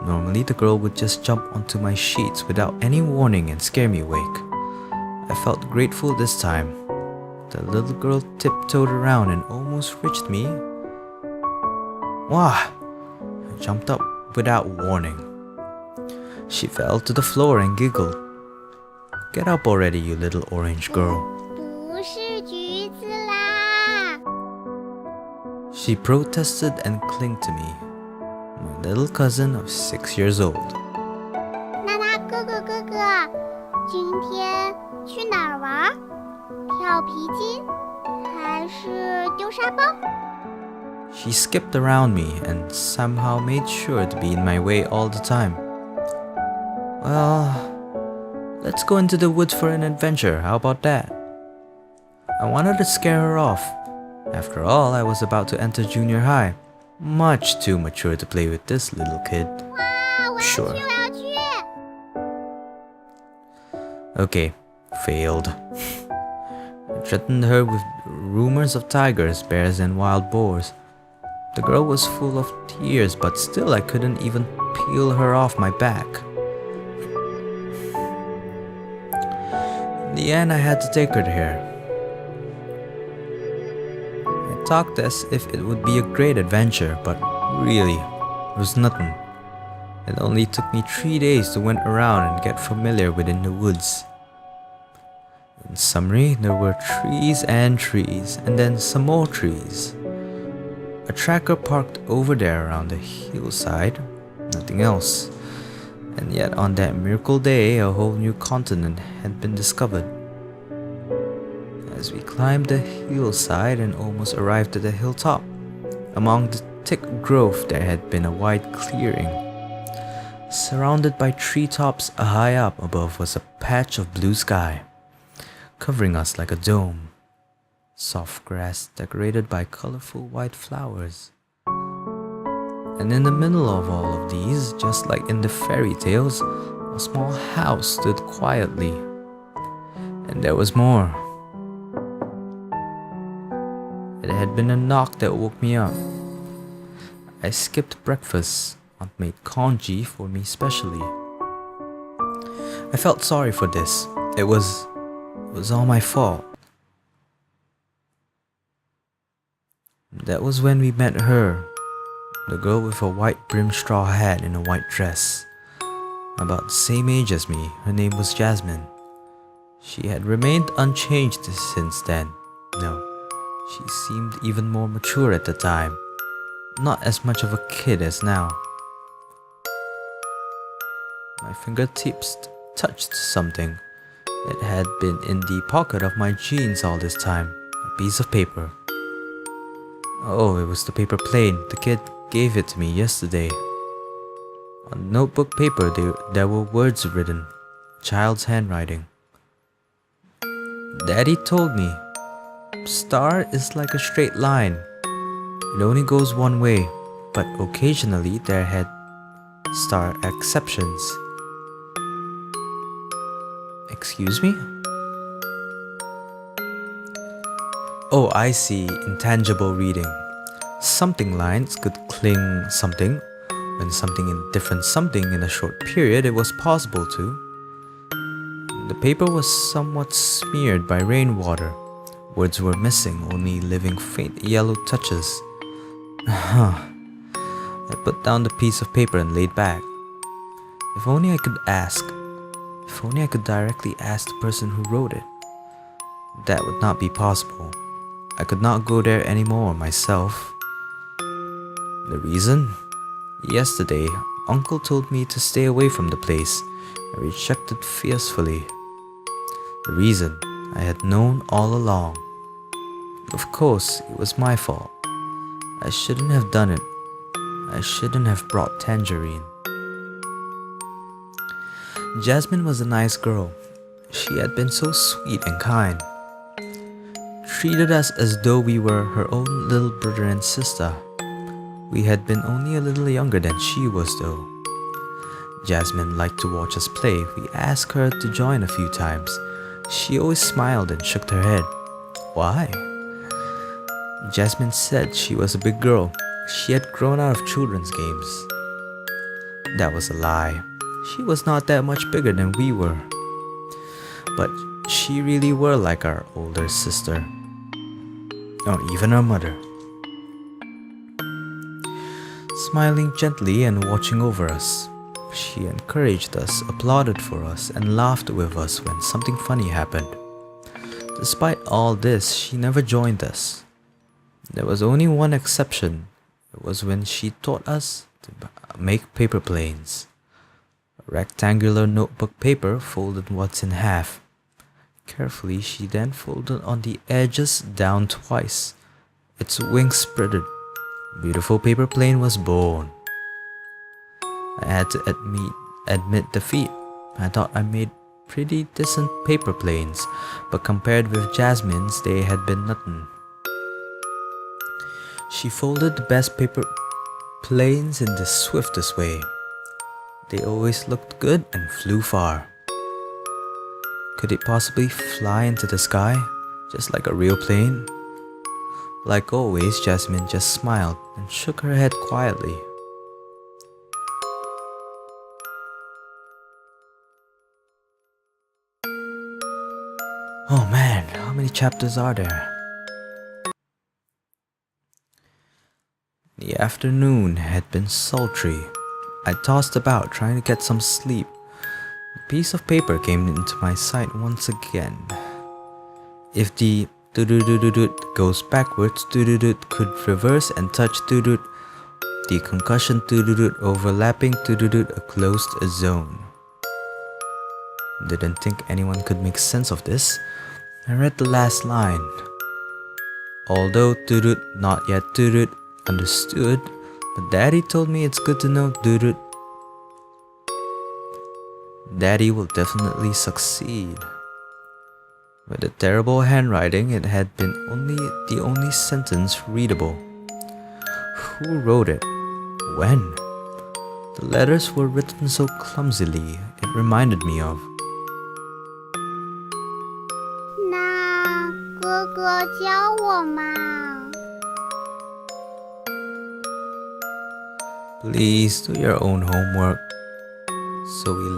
Normally, the girl would just jump onto my sheets without any warning and scare me awake. I felt grateful this time. The little girl tiptoed around and almost reached me. Wah! I jumped up without warning. She fell to the floor and giggled. Get up already, you little orange girl. 不是橘子啦。 She protested and clung to me. My little cousin of 6 years old. 娜娜哥哥，今天去哪儿玩？跳皮筋还是丢沙包？ She skipped around me and somehow made sure to be in my way all the time. Well, let's go into the woods for an adventure. How about that? I wanted to scare her off. After all, I was about to enter junior high. Much too mature to play with this little kid. 哇，我要去， Sure. 我要去！ Okay, failed. I threatened her with rumors of tigers, bears, and wild boars. The girl was full of tears, but still I couldn't even peel her off my back. In the end, I had to take her here. I talked as if it would be a great adventure, but really, it was nothing. It only took me 3 days to went around and get familiar within the woods. In summary, there were trees, and then some more trees. A tracker parked over there around the hillside. Nothing else. And yet on that miracle day, a whole new continent had been discovered. As we climbed the hillside and almost arrived at the hilltop, among the thick growth there had been a wide clearing. Surrounded by treetops, high up above was a patch of blue sky, covering us like a dome. Soft grass decorated by colorful white flowers. And in the middle of all of these, just like in the fairy tales, a small house stood quietly. And there was more. It had been a knock that woke me up. I skipped breakfast. Aunt made congee for me specially. I felt sorry for this. It was all my fault. That was when we met her, the girl with a white brimmed straw hat and a white dress. About the same age as me, her name was Jasmine. She had remained unchanged since then. No, she seemed even more mature at the time. Not as much of a kid as now. My fingertips touched something. It had been in the pocket of my jeans all this time, a piece of paper. Oh, it was the paper plane. The kid gave it to me yesterday. On notebook paper there were words written, child's handwriting. Daddy told me, star is like a straight line. It only goes one way, but occasionally there had star exceptions. Excuse me? Oh, I see. Intangible reading. Something lines could cling something. When something in different something in a short period, it was possible to. The paper was somewhat smeared by rainwater. Words were missing, only leaving faint yellow touches. I put down the piece of paper and laid back. If only I could ask. If only I could directly ask the person who wrote it. That would not be possible. I could not go there anymore myself. The reason? Yesterday, Uncle told me to stay away from the place. I rejected fiercely. The reason? I had known all along. Of course, it was my fault. I shouldn't have done it. I shouldn't have brought Tangerine. Jasmine was a nice girl. She had been so sweet and kind. Treated us as though we were her own little brother and sister. We had been only a little younger than she was though. Jasmine liked to watch us play. We asked her to join a few times. She always smiled and shook her head. Why? Jasmine said she was a big girl. She had grown out of children's games. That was a lie. She was not that much bigger than we were. But she really were like our older sister. Or even our mother. Smiling gently and watching over us, she encouraged us, applauded for us, and laughed with us when something funny happened. Despite all this, she never joined us. There was only one exception. It was when she taught us to make paper planes. A rectangular notebook paper folded once in half. Carefully, she then folded on the edges down twice. Its wings spreaded. A beautiful paper plane was born. I had to admit defeat. I thought I made pretty decent paper planes, but compared with Jasmine's, they had been nothing. She folded the best paper planes in the swiftest way. They always looked good and flew far. Could it possibly fly into the sky, just like a real plane? Like always, Jasmine just smiled and shook her head quietly. Oh man, how many chapters are there? The afternoon had been sultry. I tossed about trying to get some sleep. A piece of paper came into my sight once again. If the doot goes backwards, doot could reverse and touch doot. The concussion overlapping a closed zone. Didn't think anyone could make sense of this. I read the last line. Although not yet understood, but Daddy told me it's good to know Daddy will definitely succeed. With the terrible handwriting, it had been the only sentence readable. Who wrote it? When? The letters were written so clumsily, it reminded me of. 那哥哥教我嘛。 Please do your own homework. So we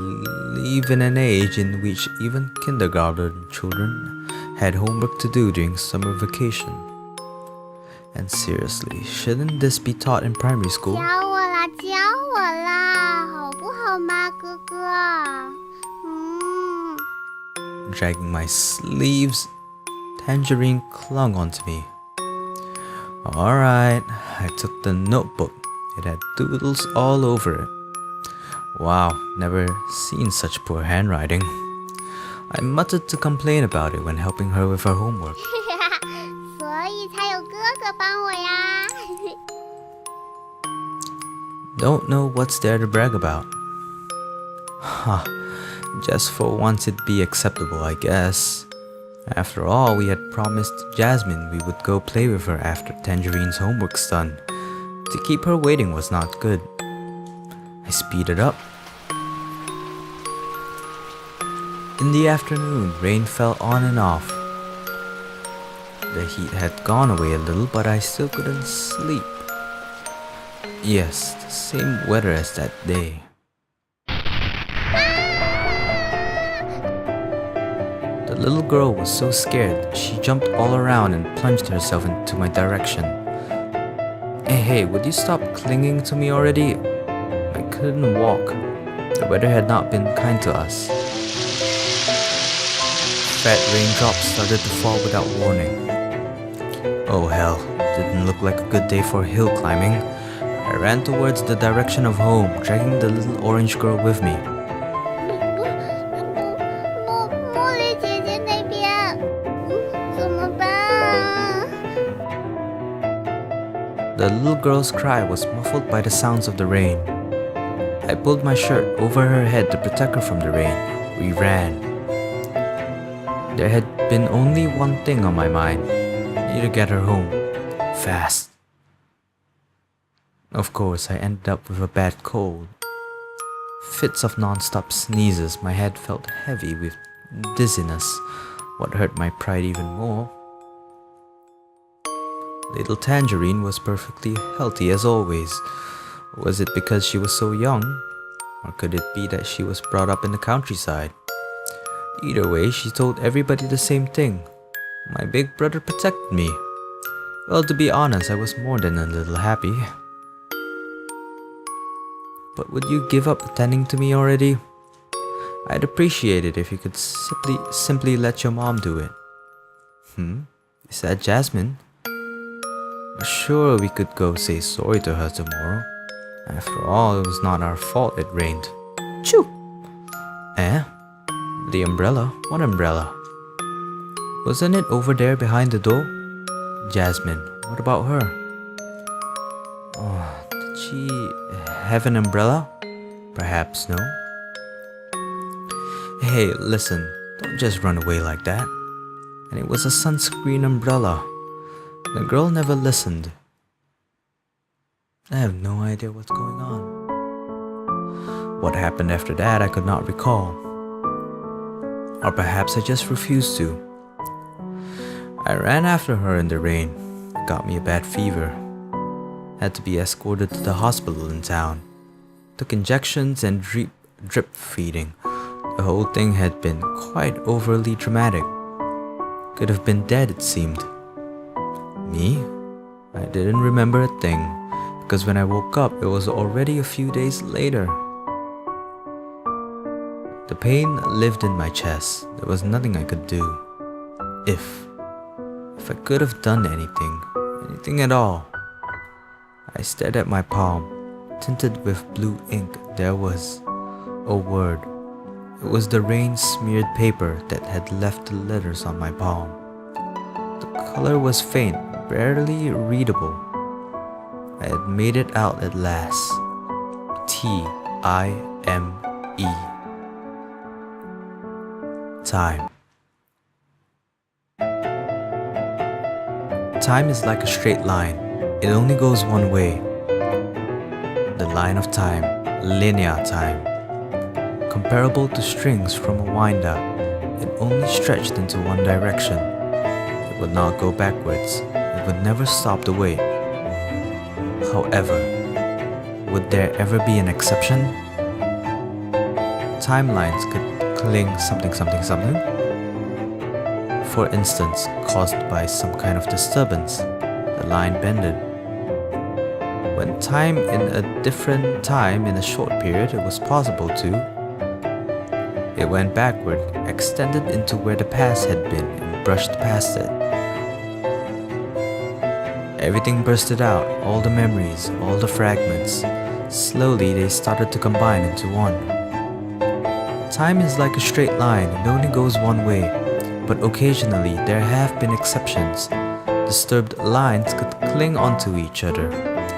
live in an age in which even kindergarten children had homework to do during summer vacation. And seriously, shouldn't this be taught in primary school? 教我啦，好不好嘛，哥哥？ Dragging my sleeves, Tangerine clung onto me. Alright, I took the notebook. It had doodles all over it. Wow, never seen such poor handwriting. I muttered to complain about it when helping her with her homework. 所以才有哥哥帮我呀。 Don't know what's there to brag about. Huh, just for once it'd be acceptable, I guess. After all, we had promised Jasmine we would go play with her after Tangerine's homework's done. To keep her waiting was not good. I speeded up. In the afternoon, rain fell on and off. The heat had gone away a little, but I still couldn't sleep. Yes, the same weather as that day. The little girl was so scared, she jumped all around and plunged herself into my direction. Hey, would you stop clinging to me already? I couldn't walk. The weather had not been kind to us. Fat raindrops started to fall without warning. Oh hell, didn't look like a good day for hill climbing. I ran towards the direction of home, dragging the little orange girl with me. 茉莉姐姐那边，怎么办啊？ The little girl's cry was muffled by the sounds of the rain. I pulled my shirt over her head to protect her from the rain. We ran. There had been only one thing on my mind. I need to get her home. Fast. Of course, I ended up with a bad cold. Fits of non-stop sneezes, my head felt heavy with dizziness. What hurt my pride even more. Little Tangerine was perfectly healthy as always. Was it because she was so young? Or could it be that she was brought up in the countryside? Either way, she told everybody the same thing. My big brother protected me. Well, to be honest, I was more than a little happy. But would you give up attending to me already? I'd appreciate it if you could simply let your mom do it. Is that Jasmine? Sure, we could go say sorry to her tomorrow. After all, it was not our fault it rained. Choo! Eh? The umbrella? What umbrella? Wasn't it over there behind the door? Jasmine, what about her? Oh, did she have an umbrella? Perhaps no. Hey, listen, don't just run away like that. And it was a sunscreen umbrella. The girl never listened. I have no idea what's going on. What happened after that I could not recall. Or perhaps I just refused to. I ran after her in the rain. It got me a bad fever. Had to be escorted to the hospital in town. Took injections and drip feeding. The whole thing had been quite overly dramatic. Could have been dead, it seemed. Me? I didn't remember a thing, because when I woke up, it was already a few days later. The pain lived in my chest. There was nothing I could do. If I could have done anything at all. I stared at my palm. Tinted with blue ink, there was a word. It was the rain-smeared paper that had left the letters on my palm. The color was faint, barely readable. I had made it out at last. T-I-M-E. Time. Time is like a straight line. It only goes one way. The line of time, linear time. Comparable to strings from a winder, it only stretched into one direction. It would not go backwards. It would never stop the wait. However, would there ever be an exception? Timelines could cling something. For instance, caused by some kind of disturbance, the line bended. When time in a different time in a short period it was possible to, it went backward, extended into where the past had been and brushed past it. Everything bursted out, all the memories, all the fragments. Slowly they started to combine into one. Time is like a straight line, it only goes one way. But occasionally there have been exceptions. Disturbed lines could cling onto each other.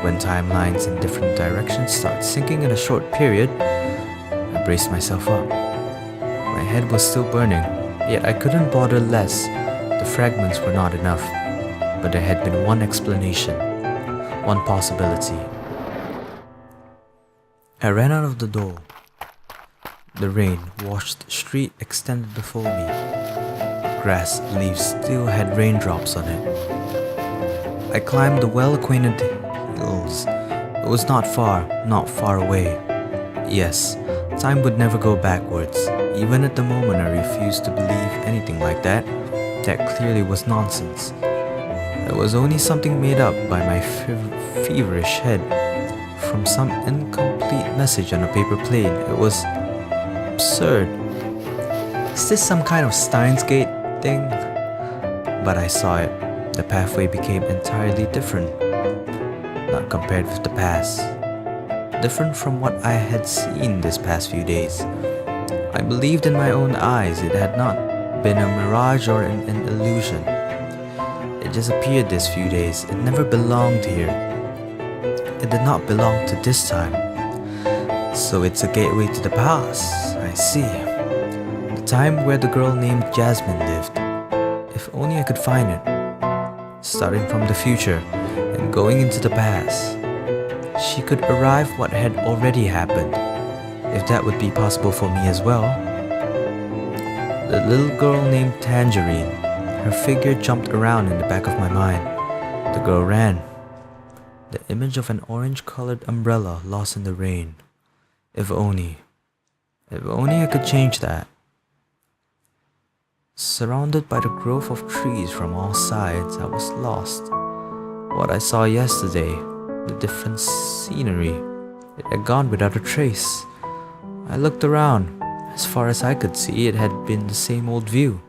When timelines in different directions start sinking in a short period, I braced myself up. My head was still burning, yet I couldn't bother less. The fragments were not enough. But there had been one explanation, one possibility. I ran out of the door. The rain-washed street extended before me. Grass leaves still had raindrops on it. I climbed the well-acquainted hills. It was not far away. Yes, time would never go backwards. Even at the moment I refused to believe anything like that. That clearly was nonsense. It was only something made up by my feverish head. From some incomplete message on a paper plate. It was absurd. Is this some kind of Steins Gate thing? But I saw it. The pathway became entirely different. Not compared with the past. Different from what I had seen this past few days. I believed in my own eyes it had not been a mirage or an illusion. It just appeared this few days. It never belonged here. It did not belong to this time. So it's a gateway to the past. I see. The time where the girl named Jasmine lived. If only I could find it. Starting from the future and going into the past. She could arrive what had already happened. If that would be possible for me as well. The little girl named Tangerine. Her figure jumped around in the back of my mind. The girl ran. The image of an orange-colored umbrella lost in the rain. If only I could change that. Surrounded by the growth of trees from all sides, I was lost. What I saw yesterday, the different scenery, it had gone without a trace. I looked around. As far as I could see, it had been the same old view.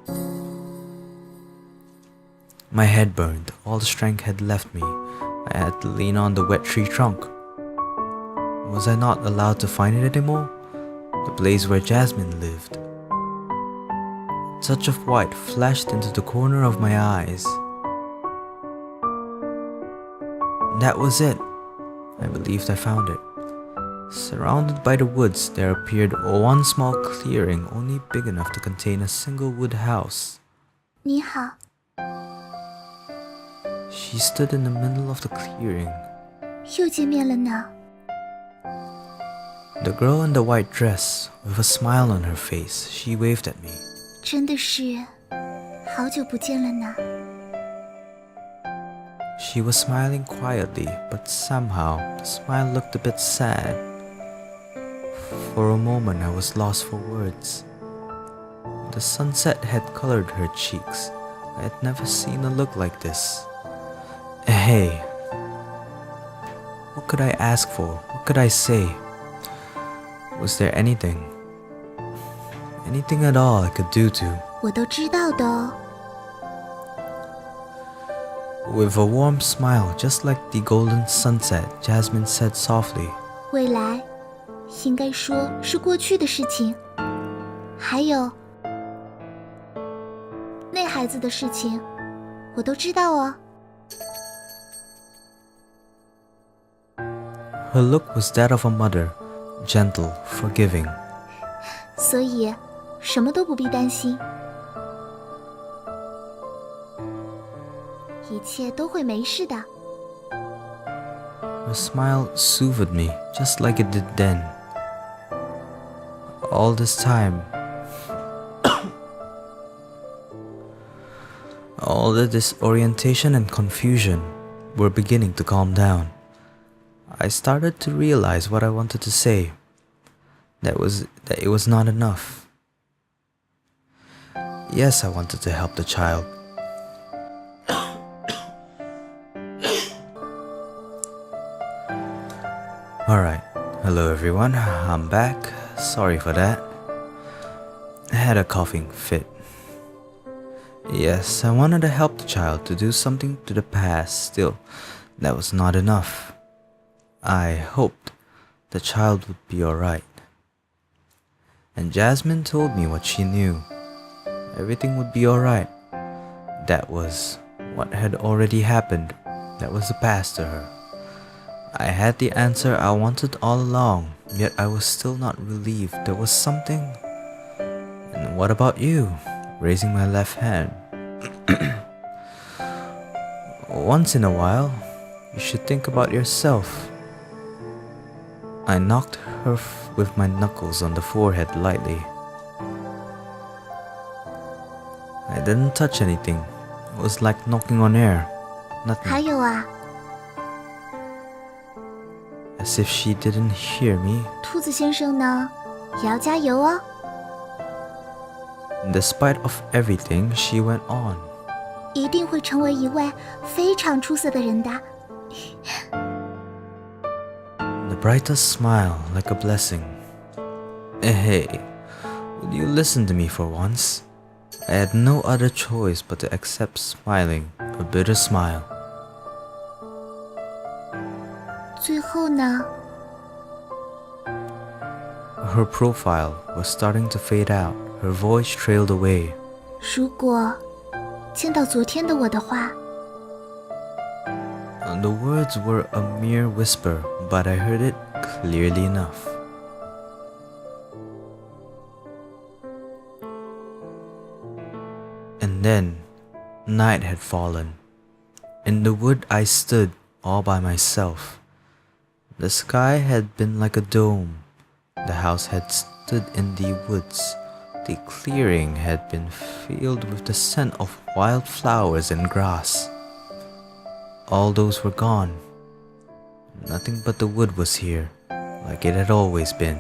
My head burned. All the strength had left me. I had to lean on the wet tree trunk. Was I not allowed to find it anymore? The place where Jasmine lived. A touch of white flashed into the corner of my eyes. That was it. I believed I found it. Surrounded by the woods, there appeared one small clearing only big enough to contain a single wood house. 你好。 She stood in the middle of the clearing. 又见面了呢。 The girl in the white dress, with a smile on her face, she waved at me. 真的是好久不见了呢。 She was smiling quietly, but somehow the smile looked a bit sad. For a moment I was lost for words. The sunset had colored her cheeks. I had never seen a look like this. Hey, what could I ask for? What could I say? Was there anything at all I could do to? 我都知道的哦。With a warm smile, just like the golden sunset, Jasmine said softly, 未来应该说是过去的事情，还有那孩子的事情，我都知道哦。Her look was that of a mother, gentle, forgiving. 所以什么都不必担心，一切都会没事的。Her smile soothed me, just like it did then. All this time, all the disorientation and confusion were beginning to calm down. I started to realize what I wanted to say. That it was not enough. Yes, I wanted to help the child. Alright, hello everyone, I'm back. Sorry for that. I had a coughing fit. Yes, I wanted to help the child to do something to the past. Still, that was not enough. I hoped the child would be alright. And Jasmine told me what she knew. Everything would be alright. That was what had already happened. That was the past to her. I had the answer I wanted all along, yet I was still not relieved. There was something. And what about you? Raising my left hand. Once in a while, you should think about yourself. I knocked her with my knuckles on the forehead lightly. I didn't touch anything. It was like knocking on air. 还 Nothing. 有啊， As if she didn't hear me. 兔子先生呢，也要加油哦。 Despite of everything, she went on. 一定会成为一位非常出色的人的。 The brightest smile, like a blessing. Hey, would you listen to me for once? I had no other choice but to accept smiling, a bitter smile. 最后呢， Her profile was starting to fade out. Her voice trailed away. 如果见到昨天的我的话， The words were a mere whisper, but I heard it clearly enough. And then, night had fallen. In the wood I stood all by myself. The sky had been like a dome. The house had stood in the woods. The clearing had been filled with the scent of wild flowers and grass. All those were gone. Nothing but the wood was here, like it had always been.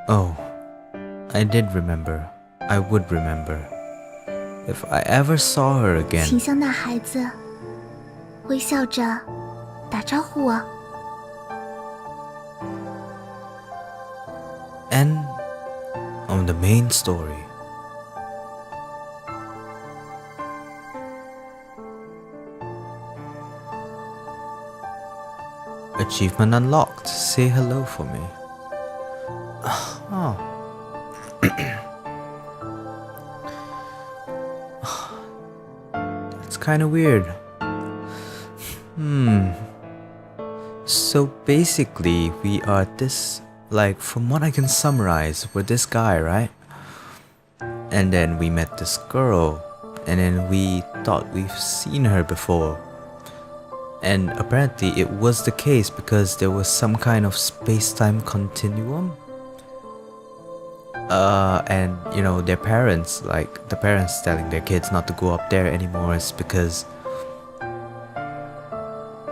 Oh, I did remember. I would remember. If I ever saw her 请 again, 向那孩子微笑着打招呼哦。 end of the main story. Achievement unlocked. Say hello for me. Oh. That's kind of weird. So basically, we are this, like, from what I can summarize, we're this guy, right? And then we met this girl, and then we thought we've seen her before. And apparently it was the case because there was some kind of space-time continuum. And you know, their parents, like the parents telling their kids not to go up there anymore is because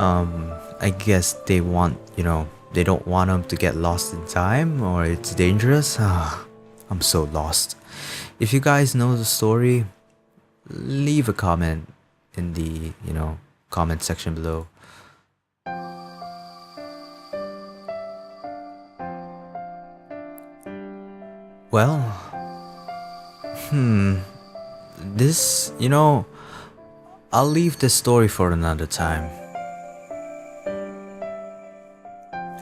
I guess they want, you know, they don't want them to get lost in time, or it's dangerous. I'm so lost. If you guys know the story, leave a comment in the, you know, comment section below. Well, this, you know, I'll leave this story for another time.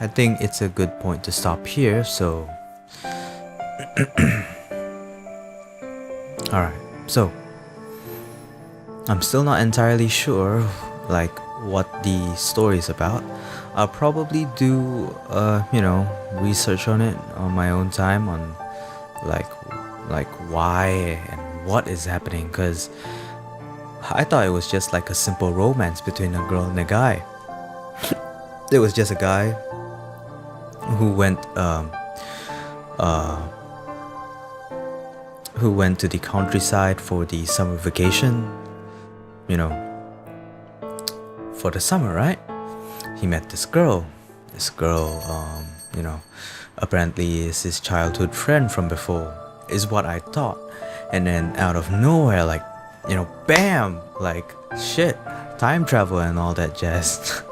I think it's a good point to stop here, so... Alright, so... I'm still not entirely sure, like, what the story is about. I'll probably do, research on it on my own time, on, like why and what is happening, because I thought it was just like a simple romance between a girl and a guy. It was just a guy who went to the countryside for the summer vacation, for the summer, right? He met this girl. This girl, apparently is his childhood friend from before, is what I thought. And then out of nowhere, like, bam, like, shit, time travel and all that jazz.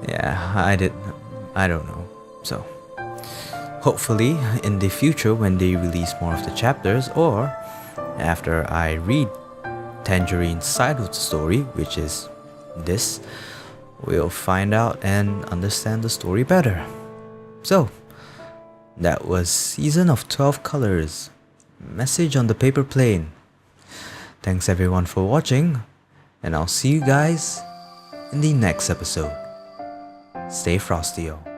Yeah, I don't know. So, hopefully in the future when they release more of the chapters, or after I read Tangerine's side of the story, which is this, we'll find out and understand the story better. So, that was Season of 12 Colors, Message on the Paper Plane. Thanks everyone for watching, and I'll see you guys in the next episode. Stay frosty, y'all.